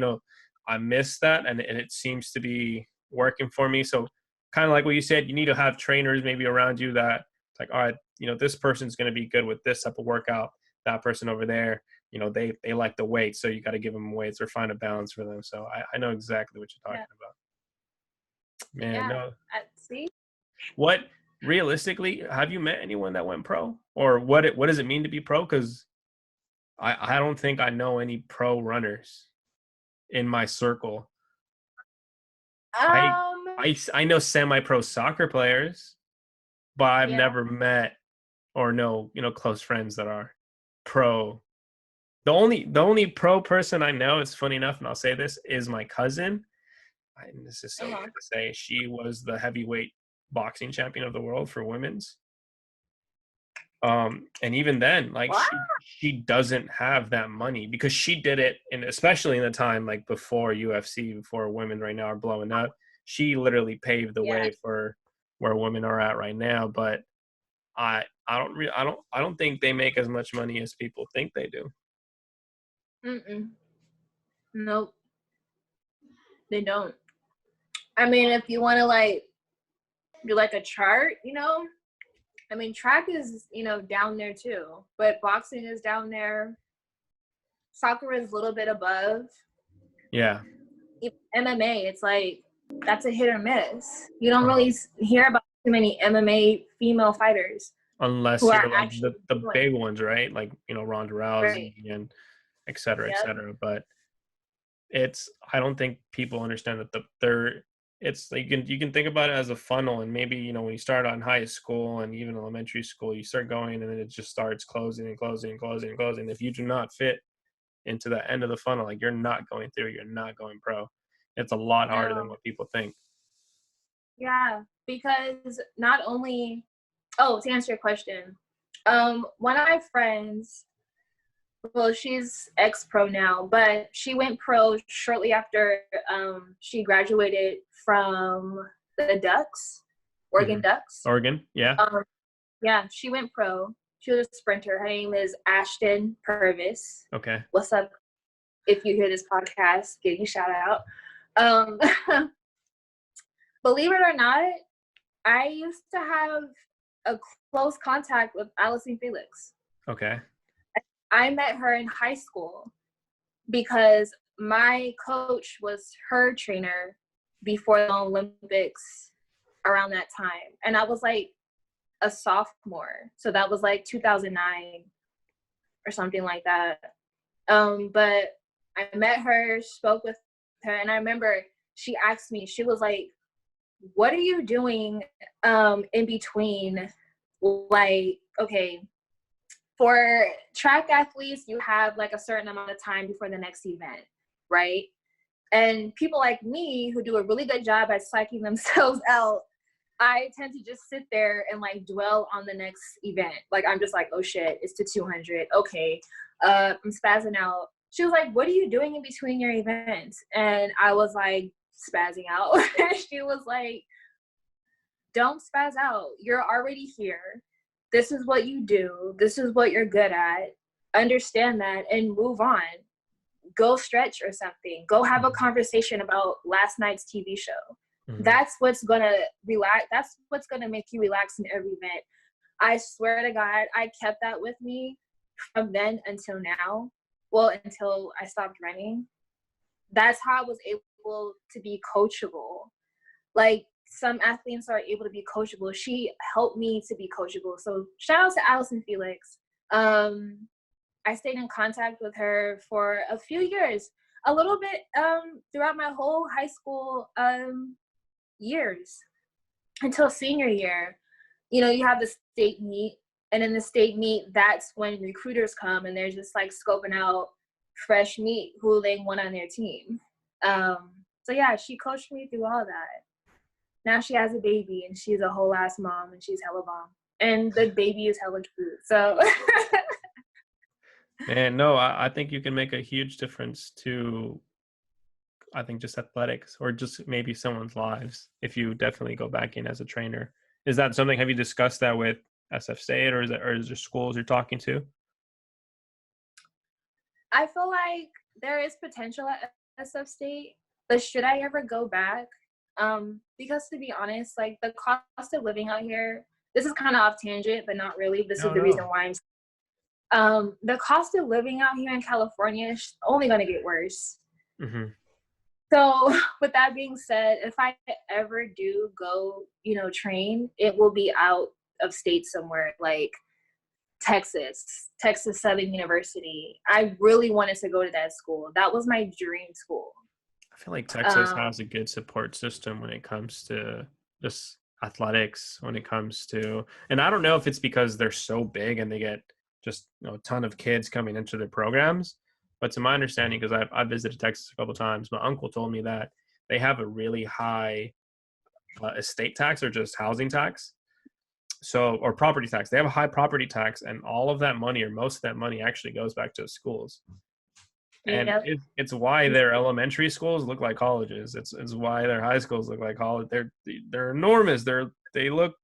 I miss that, and it seems to be working for me. So kind of like what you said, you need to have trainers maybe around you that it's like, all right, this person's going to be good with this type of workout. That person over there, they like the weights, so you got to give them weights or find a balance for them. So I know exactly what you're talking about. Man, no. See? What realistically, have you met anyone that went pro, or what does it mean to be pro? Because I don't think I know any pro runners in my circle. I know semi-pro soccer players, but I've never met or know close friends that are pro. The only pro person I know, it's funny enough, and I'll say this, is my cousin. And this is so weird to say. She was the heavyweight boxing champion of the world for women's. And even then, like she doesn't have that money because she did it, and especially in the time like before UFC, before women right now are blowing up. She literally paved the way for where women are at right now. But I don't think they make as much money as people think they do. Nope, they don't. I mean, if you want to like do like a chart, I mean, track is, you know, down there too, but boxing is down there. Soccer is a little bit above. Yeah. Even MMA, it's like, that's a hit or miss. You don't really hear about too many MMA female fighters. Unless who are you're like actually the big ones, right? Like, you know, Ronda Rousey and et cetera, et Yep. cetera. But I don't think people understand that it's like you can think about it as a funnel, and maybe, you know, when you start on high school and even elementary school, you start going and then it just starts closing and closing and closing and closing. If you do not fit into the end of the funnel, like you're not going through, you're not going pro. It's a lot harder than what people think. Yeah, because not only, to answer your question, one of my friends, well, she's ex-pro now, but she went pro shortly after she graduated from the Ducks, Oregon Ducks. Oregon, yeah. Yeah, she went pro. She was a sprinter. Her name is Ashton Purvis. Okay. What's up? If you hear this podcast, give you a shout out. Believe it or not, I used to have a close contact with Allison Felix. Okay. I met her in high school because my coach was her trainer before the Olympics around that time. And I was like a sophomore. So that was like 2009 or something like that. But I met her, spoke with her, and I remember she asked me, she was like, what are you doing in between? Like, okay, for track athletes, you have like a certain amount of time before the next event, right? And people like me who do a really good job at psyching themselves out, I tend to just sit there and like dwell on the next event. Like, I'm just like, oh shit, it's to 200. Okay, I'm spazzing out. She was like, what are you doing in between your events? And I was like, spazzing out. She was like, don't spazz out. You're already here. This is what you do. This is what you're good at. Understand that and move on. Go stretch or something. Go have a conversation about last night's TV show. Mm-hmm. That's what's going to relax. That's what's going to make you relax in every event. I swear to God, I kept that with me from then until now. Well, until I stopped running. That's how I was able to be coachable. Like, some athletes are able to be coachable. She helped me to be coachable. So shout out to Allison Felix. I stayed in contact with her for a few years, a little bit throughout my whole high school years until senior year. You know, you have the state meet, and in the state meet, that's when recruiters come and they're just like scoping out fresh meat, who they want on their team. So yeah, she coached me through all that. Now she has a baby and she's a whole ass mom and she's hella bomb. And the baby is hella cute. So and no, I think you can make a huge difference to, I think, just athletics or just maybe someone's lives if you definitely go back in as a trainer. Is that something, have you discussed that with SF State, or is there schools you're talking to? I feel like there is potential at SF State, but should I ever go back? Because to be honest, like the cost of living out here, this is kind of off tangent, but not really. This is the reason why the cost of living out here in California is only going to get worse. Mm-hmm. So with that being said, if I ever do go, you know, train, it will be out of state somewhere, like Texas Southern University. I really wanted to go to that school. That was my dream school. I feel like Texas has a good support system when it comes to just athletics, when it comes to, and I don't know if it's because they're so big and they get just, you know, a ton of kids coming into their programs, but to my understanding, because I've visited Texas a couple of times, my uncle told me that they have a really high estate tax, or just housing tax. So, or property tax. They have a high property tax, and all of that money, or most of that money, actually goes back to schools. And it's why their elementary schools look like colleges. It's why their high schools look like college. They're enormous. They look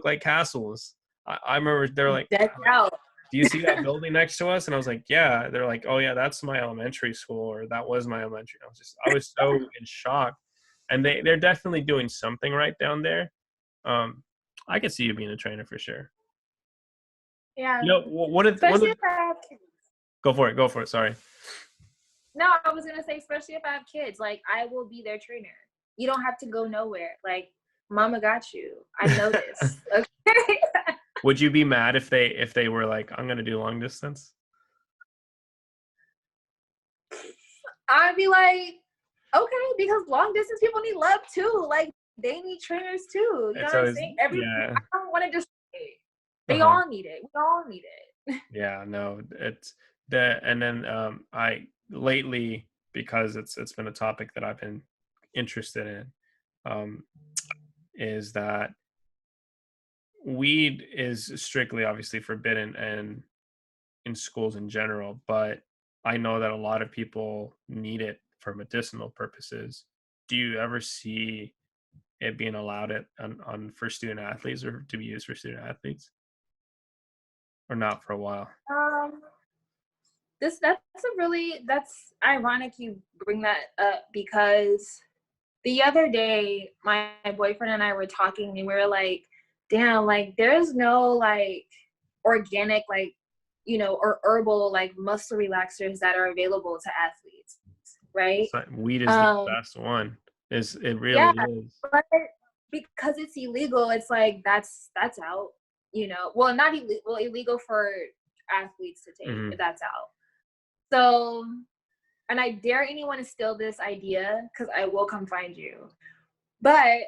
like castles. I remember they're like, do you see that building next to us? And I was like, yeah. They're like, oh yeah, that's my elementary school, or that was my elementary. I was so in shock. And they're definitely doing something right down there. I could see you being a trainer for sure. Yeah. You know, Especially if I have kids. Go for it. Sorry. No, I was gonna say, especially if I have kids, like I will be their trainer. You don't have to go nowhere. Like, mama got you. I know this. Okay. Would you be mad if they were like, I'm gonna do long distance? I'd be like, okay, because long distance people need love too. Like they need trainers too. You know It's what I'm always, saying? yeah. I don't want to just say they Uh-huh. all need it. We all need it. Yeah, no, it's the and then I lately, because it's been a topic that I've been interested in, is that weed is strictly obviously forbidden and in schools in general, but I know that a lot of people need it for medicinal purposes. Do you ever see it being allowed on for student athletes or to be used for student athletes, or not for a while? Um, that's ironic you bring that up because the other day my boyfriend and I were talking and we were like, damn, like there's no like organic like or herbal like muscle relaxers that are available to athletes, right? Weed is the best one. It really Yeah, is. but because it's illegal, it's like that's out. Well, not illegal. Well, illegal for athletes to take. Mhm. That's out. So, and I dare anyone to steal this idea because I will come find you. But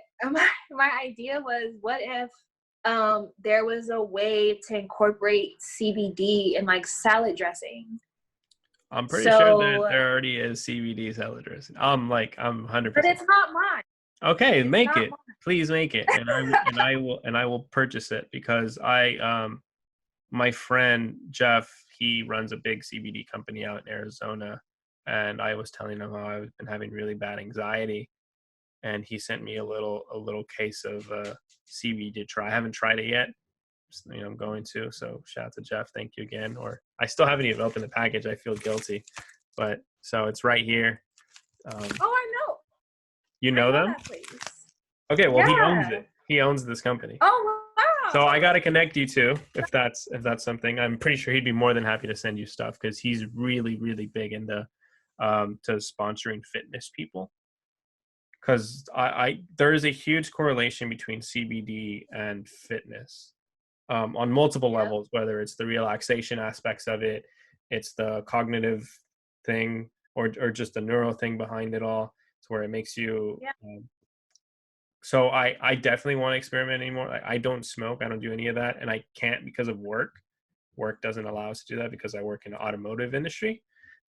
my idea was, what if there was a way to incorporate CBD in like salad dressing? I'm pretty sure there already is CBD salad dressing. I'm 100%. But it's not mine. Okay, It's make not it. mine. Please make it, and I will purchase it because my friend Jeff, he runs a big CBD company out in Arizona, and I was telling him how I've been having really bad anxiety, and he sent me a little case of CBD to try. I haven't tried it yet. I'm going to. So shout out to Jeff. Thank you again. Or I still haven't even opened the package. I feel guilty, but so it's right here. Oh, I know. You know them? That place. Okay, well Yeah. he owns it. He owns this company. Oh wow. So I got to connect you too, if that's something. I'm pretty sure he'd be more than happy to send you stuff because he's really big into to sponsoring fitness people. Because there is a huge correlation between CBD and fitness on multiple levels, whether it's the relaxation aspects of it, it's the cognitive thing, or just the neuro thing behind it all. It's where it makes you. So I definitely want to experiment anymore. I don't smoke. I don't do any of that. And I can't because of work. Work doesn't allow us to do that because I work in the automotive industry.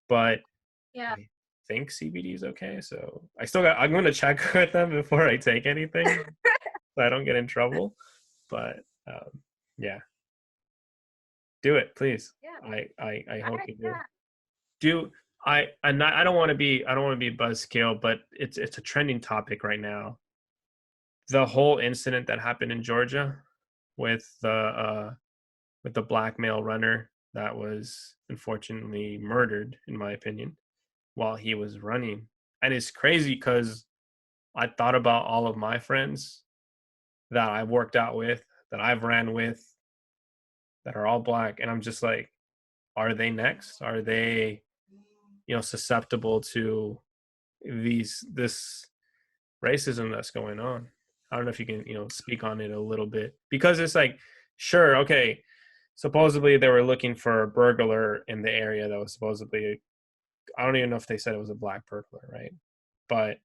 But I think CBD is okay. So I'm going to check with them before I take anything so I don't get in trouble. But yeah. Do it, please. Yeah. I hope you do. I don't want to be buzzkill, but it's a trending topic right now. The whole incident that happened in Georgia with the black male runner that was unfortunately murdered, in my opinion, while he was running. And it's crazy because I thought about all of my friends that I've worked out with, that I've ran with, that are all black, and I'm just like, are they next? Are they, susceptible to this racism that's going on? I don't know if you can, speak on it a little bit, because it's like, sure, okay, supposedly they were looking for a burglar in the area that was supposedly, I don't even know if they said it was a black burglar, right? But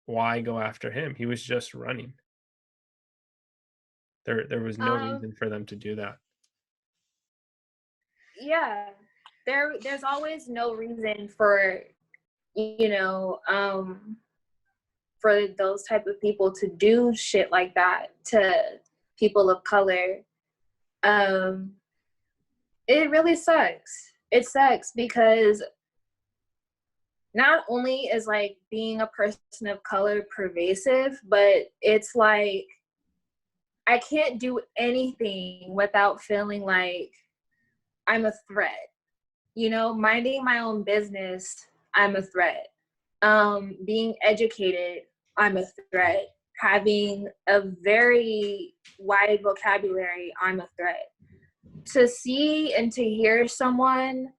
why go after him? He was just running. There was no reason for them to do that. Yeah, there's always no reason for for those type of people to do shit like that to people of color. It really sucks. It sucks because not only is like being a person of color pervasive, but it's like I can't do anything without feeling like I'm a threat. Minding my own business, I'm a threat. Being educated, I'm a threat. having a very wide vocabulary, I'm a threat. To see and to hear someone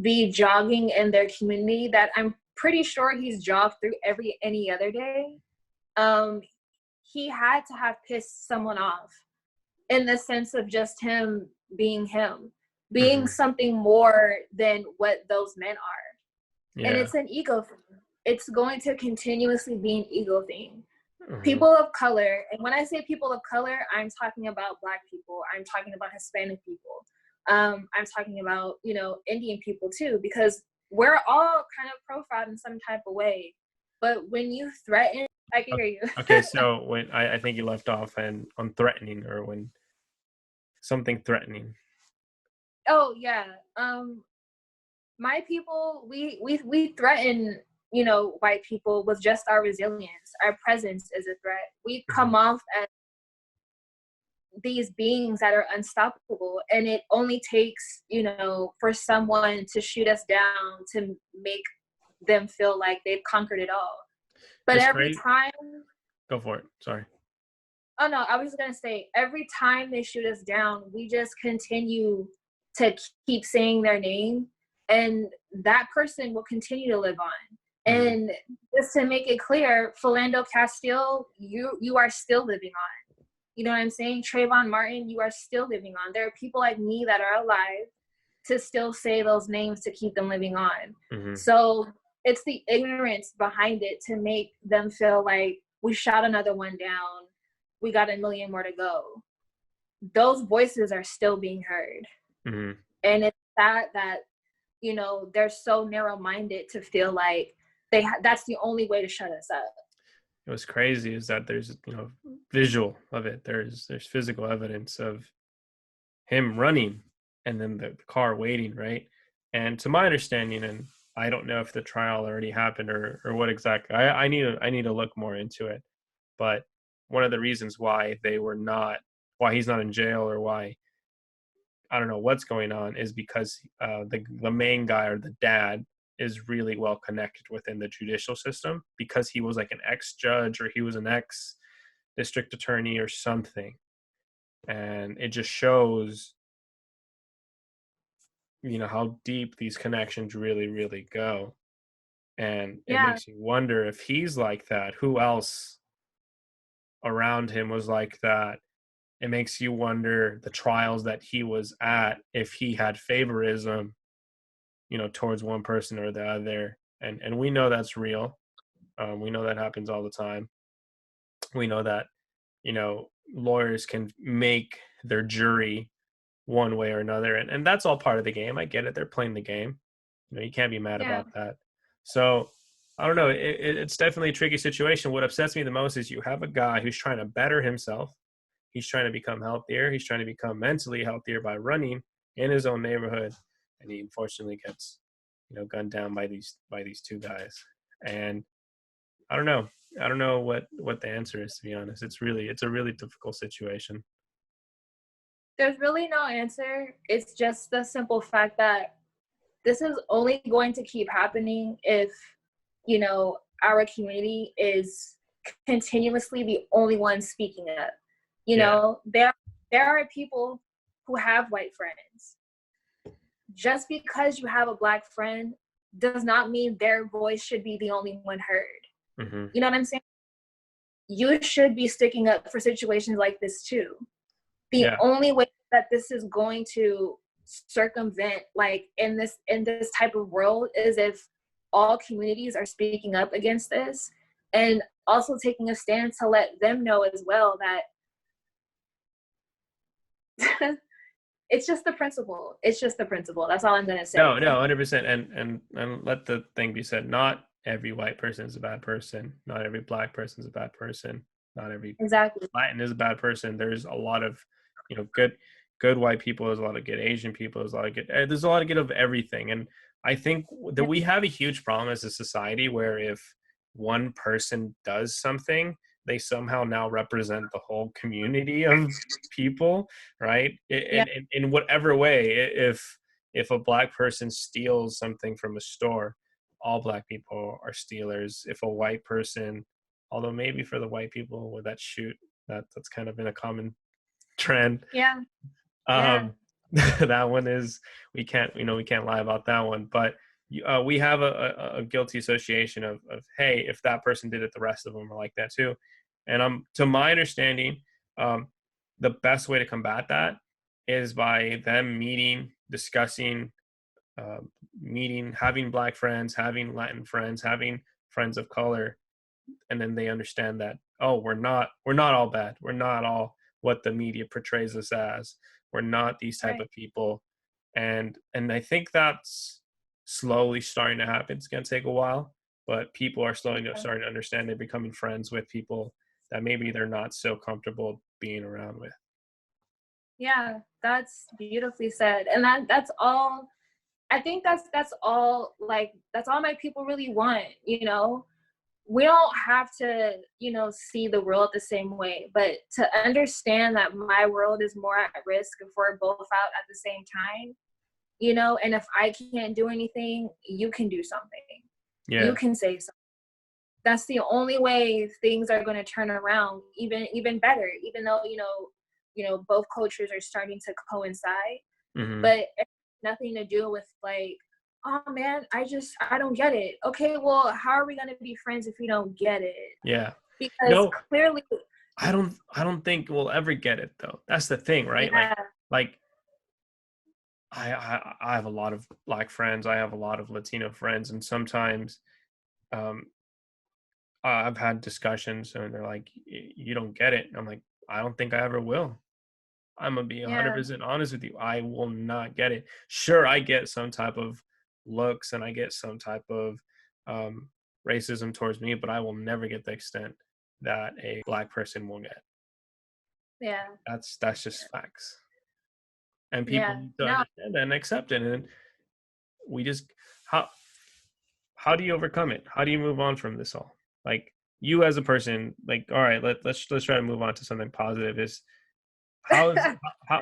be jogging in their community that I'm pretty sure he's jogged through any other day, he had to have pissed someone off in the sense of just him being something more than what those men are. And it's an ego thing. It's going to continuously be an ego thing. People of color, and when I say people of color, I'm talking about Black people, I'm talking about Hispanic people, I'm talking about, you know, Indian people too, because we're all kind of profiled in some type of way. But when you threaten, I can hear you. Okay, so when I think you left off on threatening, or when something threatening. Oh yeah. My people, we threaten, you know, white people with just our resilience. Our presence is a threat. We come off as these beings that are unstoppable, and it only takes, you know, for someone to shoot us down to make them feel like they've conquered it all. But It's every great. time, Go for it. Sorry. oh no, I was gonna say, every time they shoot us down, we just continue to keep saying their name, and that person will continue to live on. And just to make it clear, Philando Castile, you are still living on. You know what I'm saying? Trayvon Martin, you are still living on. There are people like me that are alive to still say those names to keep them living on. So it's the ignorance behind it to make them feel like we shot another one down, we got a million more to go. Those voices are still being heard. And it's sad that, you know, they're so narrow-minded to feel like that's the only way to shut us up. What's crazy is that there's, you know, visual of it. There's physical evidence of him running and then the car waiting, right? And to my understanding, and I don't know if the trial already happened or what exactly. I need to look more into it. But one of the reasons why he's not in jail, or why I don't know what's going on, is because the main guy, or the dad, is really well connected within the judicial system, because he was like an ex-judge, or he was an ex-district attorney or something. And it just shows, you know, how deep these connections really, really go. And it makes you wonder, if he's like that, who else around him was like that? It makes you wonder the trials that he was at, if he had favorism, you know, towards one person or the other. And we know that's real. We know that happens all the time. We know that, you know, lawyers can make their jury one way or another. And that's all part of the game. I get it. They're playing the game. You know, you can't be mad about that. So I don't know. It's definitely a tricky situation. What upsets me the most is you have a guy who's trying to better himself. He's trying to become healthier. He's trying to become mentally healthier by running in his own neighborhood. And he unfortunately gets, you know, gunned down by these two guys. And I don't know. I don't know what the answer is, to be honest. It's a really difficult situation. There's really no answer. It's just the simple fact that this is only going to keep happening if, you know, our community is continuously the only one speaking up. You know, there are people who have white friends. Just because you have a Black friend does not mean their voice should be the only one heard. You know what I'm saying? You should be sticking up for situations like this too. The only way that this is going to circumvent, like, in this type of world, is if all communities are speaking up against this, and also taking a stand to let them know as well that it's just the principle. It's just the principle. That's all I'm gonna say. No, 100%. And let the thing be said. Not every white person is a bad person. Not every Black person is a bad person. Not every Latin is a bad person. There's a lot of, you know, good white people. There's a lot of good Asian people. There's a lot of good of everything. And I think that we have a huge problem as a society where if one person does something, they somehow now represent the whole community of people, right? In whatever way. If a Black person steals something from a store, all Black people are stealers. If a white person Although maybe for the white people with that shoot, that's kind of been a common trend. Yeah. Um, that one is, we can't lie about that one. But we have a guilty association of hey, if that person did it, the rest of them are like that too. And to my understanding, the best way to combat that is by them meeting, discussing, having Black friends, having Latin friends, having friends of color, and then they understand that, oh, we're not all bad. We're not all what the media portrays us as. We're not these type of people. And I think that's slowly starting to happen. It's going to take a while, but people are starting to understand. They're becoming friends with people that maybe they're not so comfortable being around with. Yeah, that's beautifully said. And that's all, I think that's all, like, that's all my people really want, you know? We don't have to, you know, see the world the same way, but to understand that my world is more at risk if we're both out at the same time, you know, and if I can't do anything, you can do something. Yeah. You can say something. That's the only way things are going to turn around even better, even though, you know, both cultures are starting to coincide. Mm-hmm. But it has nothing to do with like, oh man, I don't get it. Okay, well, how are we going to be friends if we don't get it? Yeah. Because clearly I don't think we'll ever get it though. That's the thing, right? Yeah. Like I have a lot of Black friends. I have a lot of Latino friends, and sometimes I've had discussions and they're like, you don't get it. And I'm like, I don't think I ever will. I'm gonna be 100% honest with you. I will not get it. Sure, I get some type of looks and I get some type of racism towards me, but I will never get the extent that a Black person will get. Yeah. That's just facts. And people need to understand and accept it. And we just, how do you overcome it? How do you move on from this all? Like, you as a person, like, all right, let's try to move on to something positive. Is how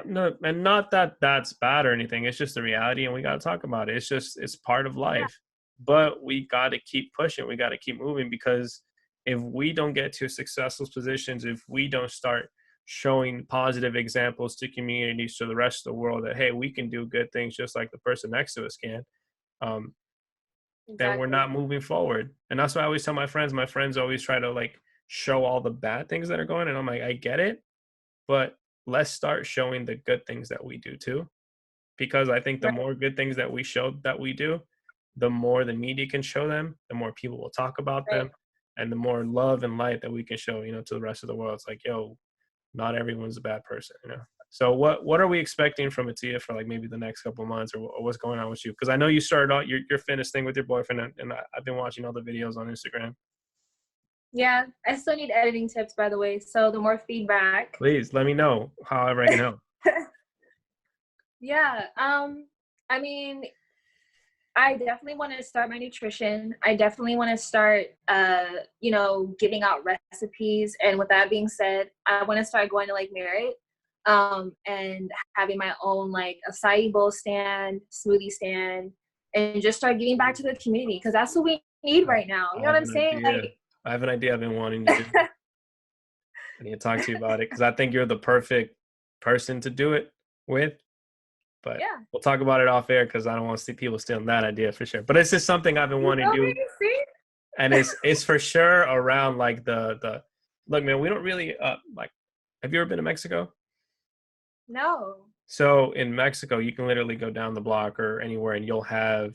no, and not that that's bad or anything. It's just the reality, and we got to talk about it. It's part of life. But we got to keep pushing. We got to keep moving, because if we don't get to successful positions, if we don't start showing positive examples to communities, to the rest of the world, that hey, we can do good things just like the person next to us can, then we're not moving forward. And that's why I always tell my friends always try to like show all the bad things that are going, and I'm like, I get it, but let's start showing the good things that we do too. Because I think the more good things that we show that we do, the more the media can show them, the more people will talk about them, and the more love and light that we can show, you know, to the rest of the world. It's like, yo, not everyone's a bad person, you know? So what are we expecting from Atiya for like maybe the next couple of months, or what's going on with you? Because I know you started out your fitness thing with your boyfriend, and I've been watching all the videos on Instagram. Yeah, I still need editing tips, by the way. So the more feedback, please let me know however I can help. Yeah, I mean, I definitely want to start my nutrition. I definitely want to start, you know, giving out recipes. And with that being said, I want to start going to like Merit, and having my own like acai bowl stand, smoothie stand, and just start giving back to the community, because that's what we need right now. You know what I'm saying? Like, I have an idea I've been wanting to do. I need to talk to you about it, because I think you're the perfect person to do it with. But we'll talk about it off air, because I don't want to see people stealing that idea for sure. But it's just something I've been wanting to do. And it's for sure around like the look, man, we don't really like, have you ever been to Mexico? No. So in Mexico, you can literally go down the block or anywhere and you'll have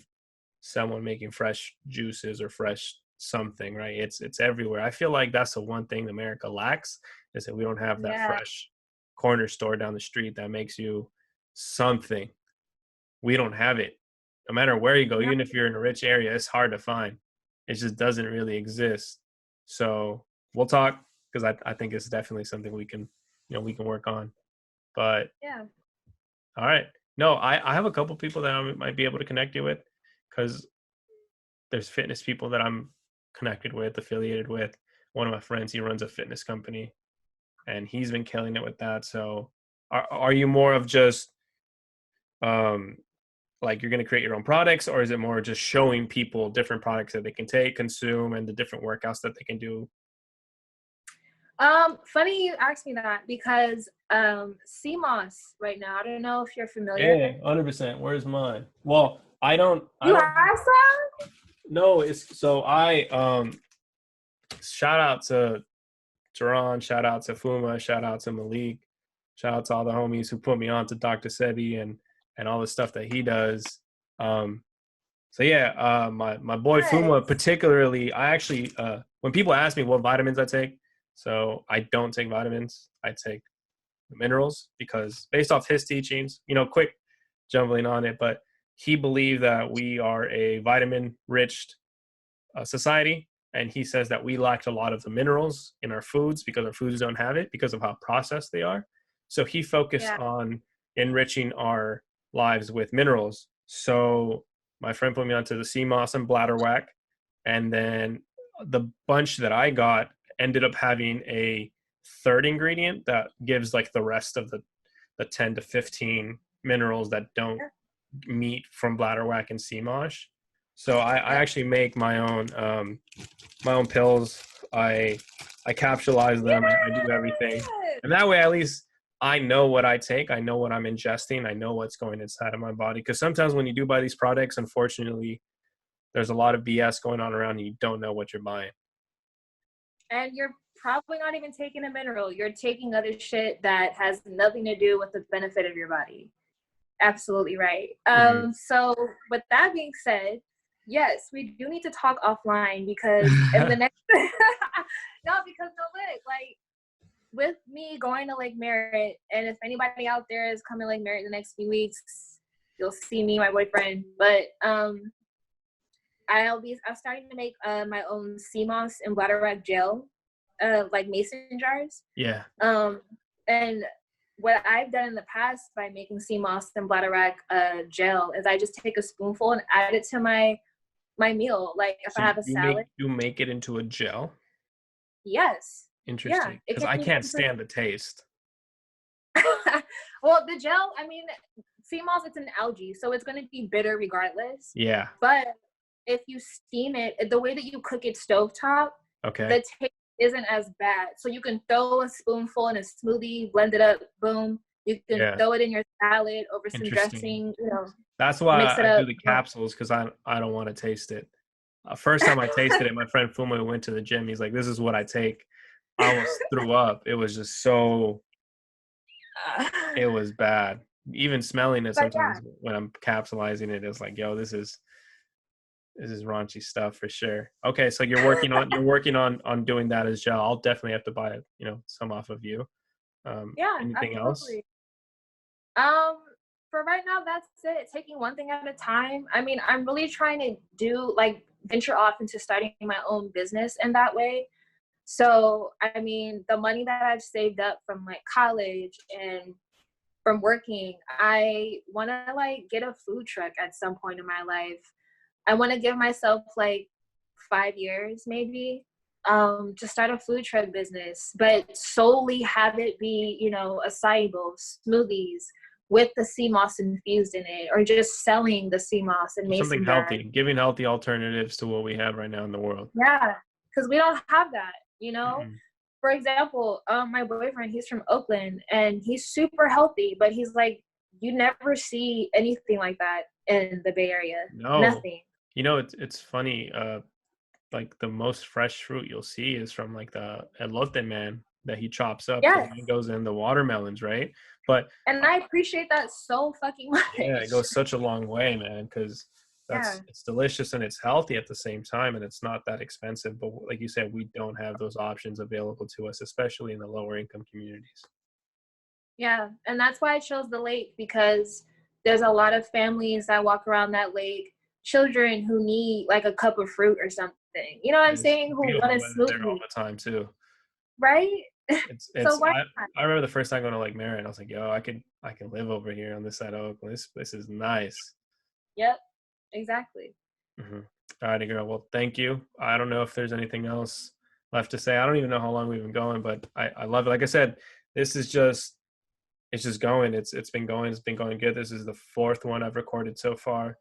someone making fresh juices or fresh something, right? It's everywhere. I feel like that's the one thing America lacks, is that we don't have that fresh corner store down the street that makes you something. We don't have it. No matter where you go, even if you're in a rich area, it's hard to find. It just doesn't really exist. So we'll talk, because I think it's definitely something we can work on. But all right. No, I have a couple people that I might be able to connect you with, because there's fitness people that I'm connected with, affiliated with. One of my friends, he runs a fitness company, and he's been killing it with that. So are you more of just like you're going to create your own products, or is it more just showing people different products that they can take, consume, and the different workouts that they can do? Funny you asked me that because sea moss right now. I don't know if you're familiar. Yeah, 100%. Where's mine? Well, I don't. You have some? No, it's so shout out to Duran, shout out to Fuma, shout out to Malik, shout out to all the homies who put me on to Dr. Sebi and all the stuff that he does. Um, so yeah, my boy Fuma particularly, I actually when people ask me what vitamins I take, so I don't take vitamins. I take the minerals because based off his teachings, quick jumbling on it, but he believed that we are a vitamin rich society, and he says that we lacked a lot of the minerals in our foods because our foods don't have it because of how processed they are. So he focused on enriching our lives with minerals. So my friend put me onto the sea moss and bladderwhack, and then the bunch that I got ended up having a third ingredient that gives like the rest of the 10 to 15 minerals that don't meet from bladderwhack and sea moss. So I actually make my own pills. I capsulize them. I do everything, and that way at least I know what I take. I know what I'm ingesting. I know what's going inside of my body. Because sometimes when you do buy these products, unfortunately, there's a lot of BS going on around, and you don't know what you're buying. And you're probably not even taking a mineral. You're taking other shit that has nothing to do with the benefit of your body. Absolutely right. So with that being said, yes, we do need to talk offline because in the next like with me going to Lake Merritt, and if anybody out there is coming to Lake Merritt in the next few weeks, you'll see me, my boyfriend. But I'm starting to make my own sea moss and bladderwrack gel, like mason jars. Yeah. And what I've done in the past by making sea moss and bladderwrack gel is I just take a spoonful and add it to my meal. Like if I have a salad. You make it into a gel? Yes. Interesting. Because I can't stand the taste. Well, the gel, I mean, sea moss, it's an algae, so it's going to be bitter regardless. Yeah. But if you steam it, the way that you cook it stovetop, the taste isn't as bad. So you can throw a spoonful in a smoothie, blend it up, boom. You can throw it in your salad over some dressing. That's why I do the capsules, because I don't want to taste it. First time I tasted it, my friend Fuma went to the gym. He's like, "This is what I take." I almost threw up. It was just so. It was bad. Even smelling it sometimes when I'm capsulizing it, it's like, "Yo, this is raunchy stuff for sure." Okay, so you're working on doing that as gel. I'll definitely have to buy it, some off of you. Anything absolutely. else? For right now, that's it. Taking one thing at a time. I mean, I'm really trying to venture off into starting my own business in that way. So, I mean, the money that I've saved up from college and from working, I want to get a food truck at some point in my life. I want to give myself 5 years maybe to start a food truck business, but solely have it be, acai bowl, smoothies with the sea moss infused in it, or just selling the sea moss and mason something healthy, giving healthy alternatives to what we have right now in the world. Yeah, because we don't have that, For example, my boyfriend, he's from Oakland and he's super healthy, but he's like, you never see anything like that in the Bay Area. No. Nothing. It's funny. The most fresh fruit you'll see is from the elote man that he chops up. Yes. And goes in the watermelons, right? And I appreciate that so fucking much. Yeah, it goes such a long way, man, because it's delicious and it's healthy at the same time, and it's not that expensive. But like you said, we don't have those options available to us, especially in the lower income communities. Yeah, and that's why I chose the lake, because there's a lot of families that walk around that lake, children who need a cup of fruit or something. You know what I'm saying? Who want to smoothie there all the time too. Right? So why I remember the first time going to Lake Merritt, I was like, "Yo, I can live over here on this side of Oakland. This is nice." Yep, exactly. Mm-hmm. All righty, girl. Well, thank you. I don't know if there's anything else left to say. I don't even know how long we've been going, but I love it. Like I said, this is just going. It's been going. It's been going good. This is the 4th one I've recorded so far.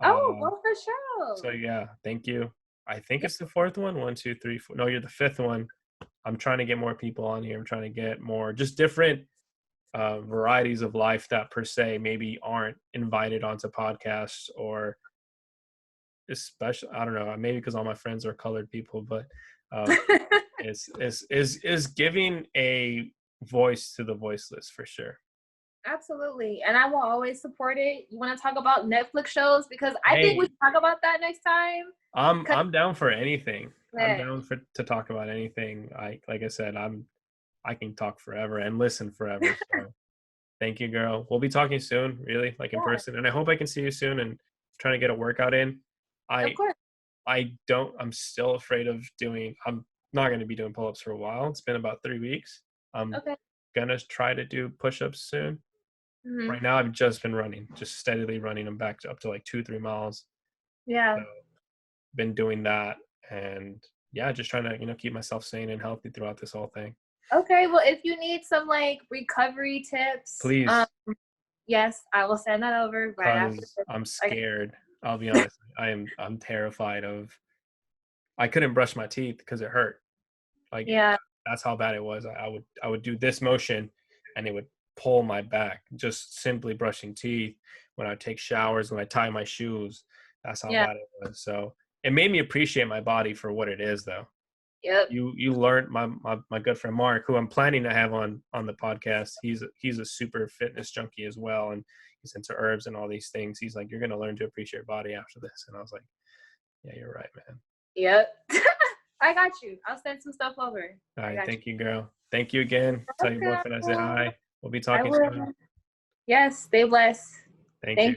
Oh, well, for sure. So yeah, thank you. I think it's the 4th one. 1, 2, 3, 4. No, you're the 5th one. I'm trying to get more people on here. I'm trying to get more just different varieties of life that per se maybe aren't invited onto podcasts, or especially, I don't know, maybe because all my friends are colored people, but is giving a voice to the voiceless for sure. Absolutely. And I will always support it. You want to talk about Netflix shows? Because I think we should talk about that next time. I'm down for anything. Yeah. I'm down to talk about anything. Like I said, I can talk forever and listen forever. So thank you, girl. We'll be talking soon, really, like in person. And I hope I can see you soon and trying to get a workout in. Of course. I'm still afraid of I'm not going to be doing pull-ups for a while. It's been about 3 weeks. I'm going to try to do push-ups soon. Mm-hmm. Right now, I've just been running, just steadily running. I'm back up to like 2-3 miles. Yeah. So, been doing that, and yeah, just trying to, keep myself sane and healthy throughout this whole thing. Okay. Well, if you need some like recovery tips, please. Yes, I will send that over right after this. I'm scared. I'll be honest. I'm terrified of. I couldn't brush my teeth because it hurt. Like, yeah, that's how bad it was. I would do this motion, and it would pull my back. Just simply brushing teeth. When I take showers, when I tie my shoes, that's how bad it was. So it made me appreciate my body for what it is, though. Yep. You learned my good friend Mark, who I'm planning to have on the podcast. He's a super fitness junkie as well, and he's into herbs and all these things. He's like, you're gonna learn to appreciate your body after this, and I was like, yeah, you're right, man. Yep. I got you. I'll send some stuff over. All right, thank you, girl. Thank you again. Tell your boyfriend I said hi. We'll be talking soon. Yes, stay blessed. Thank you.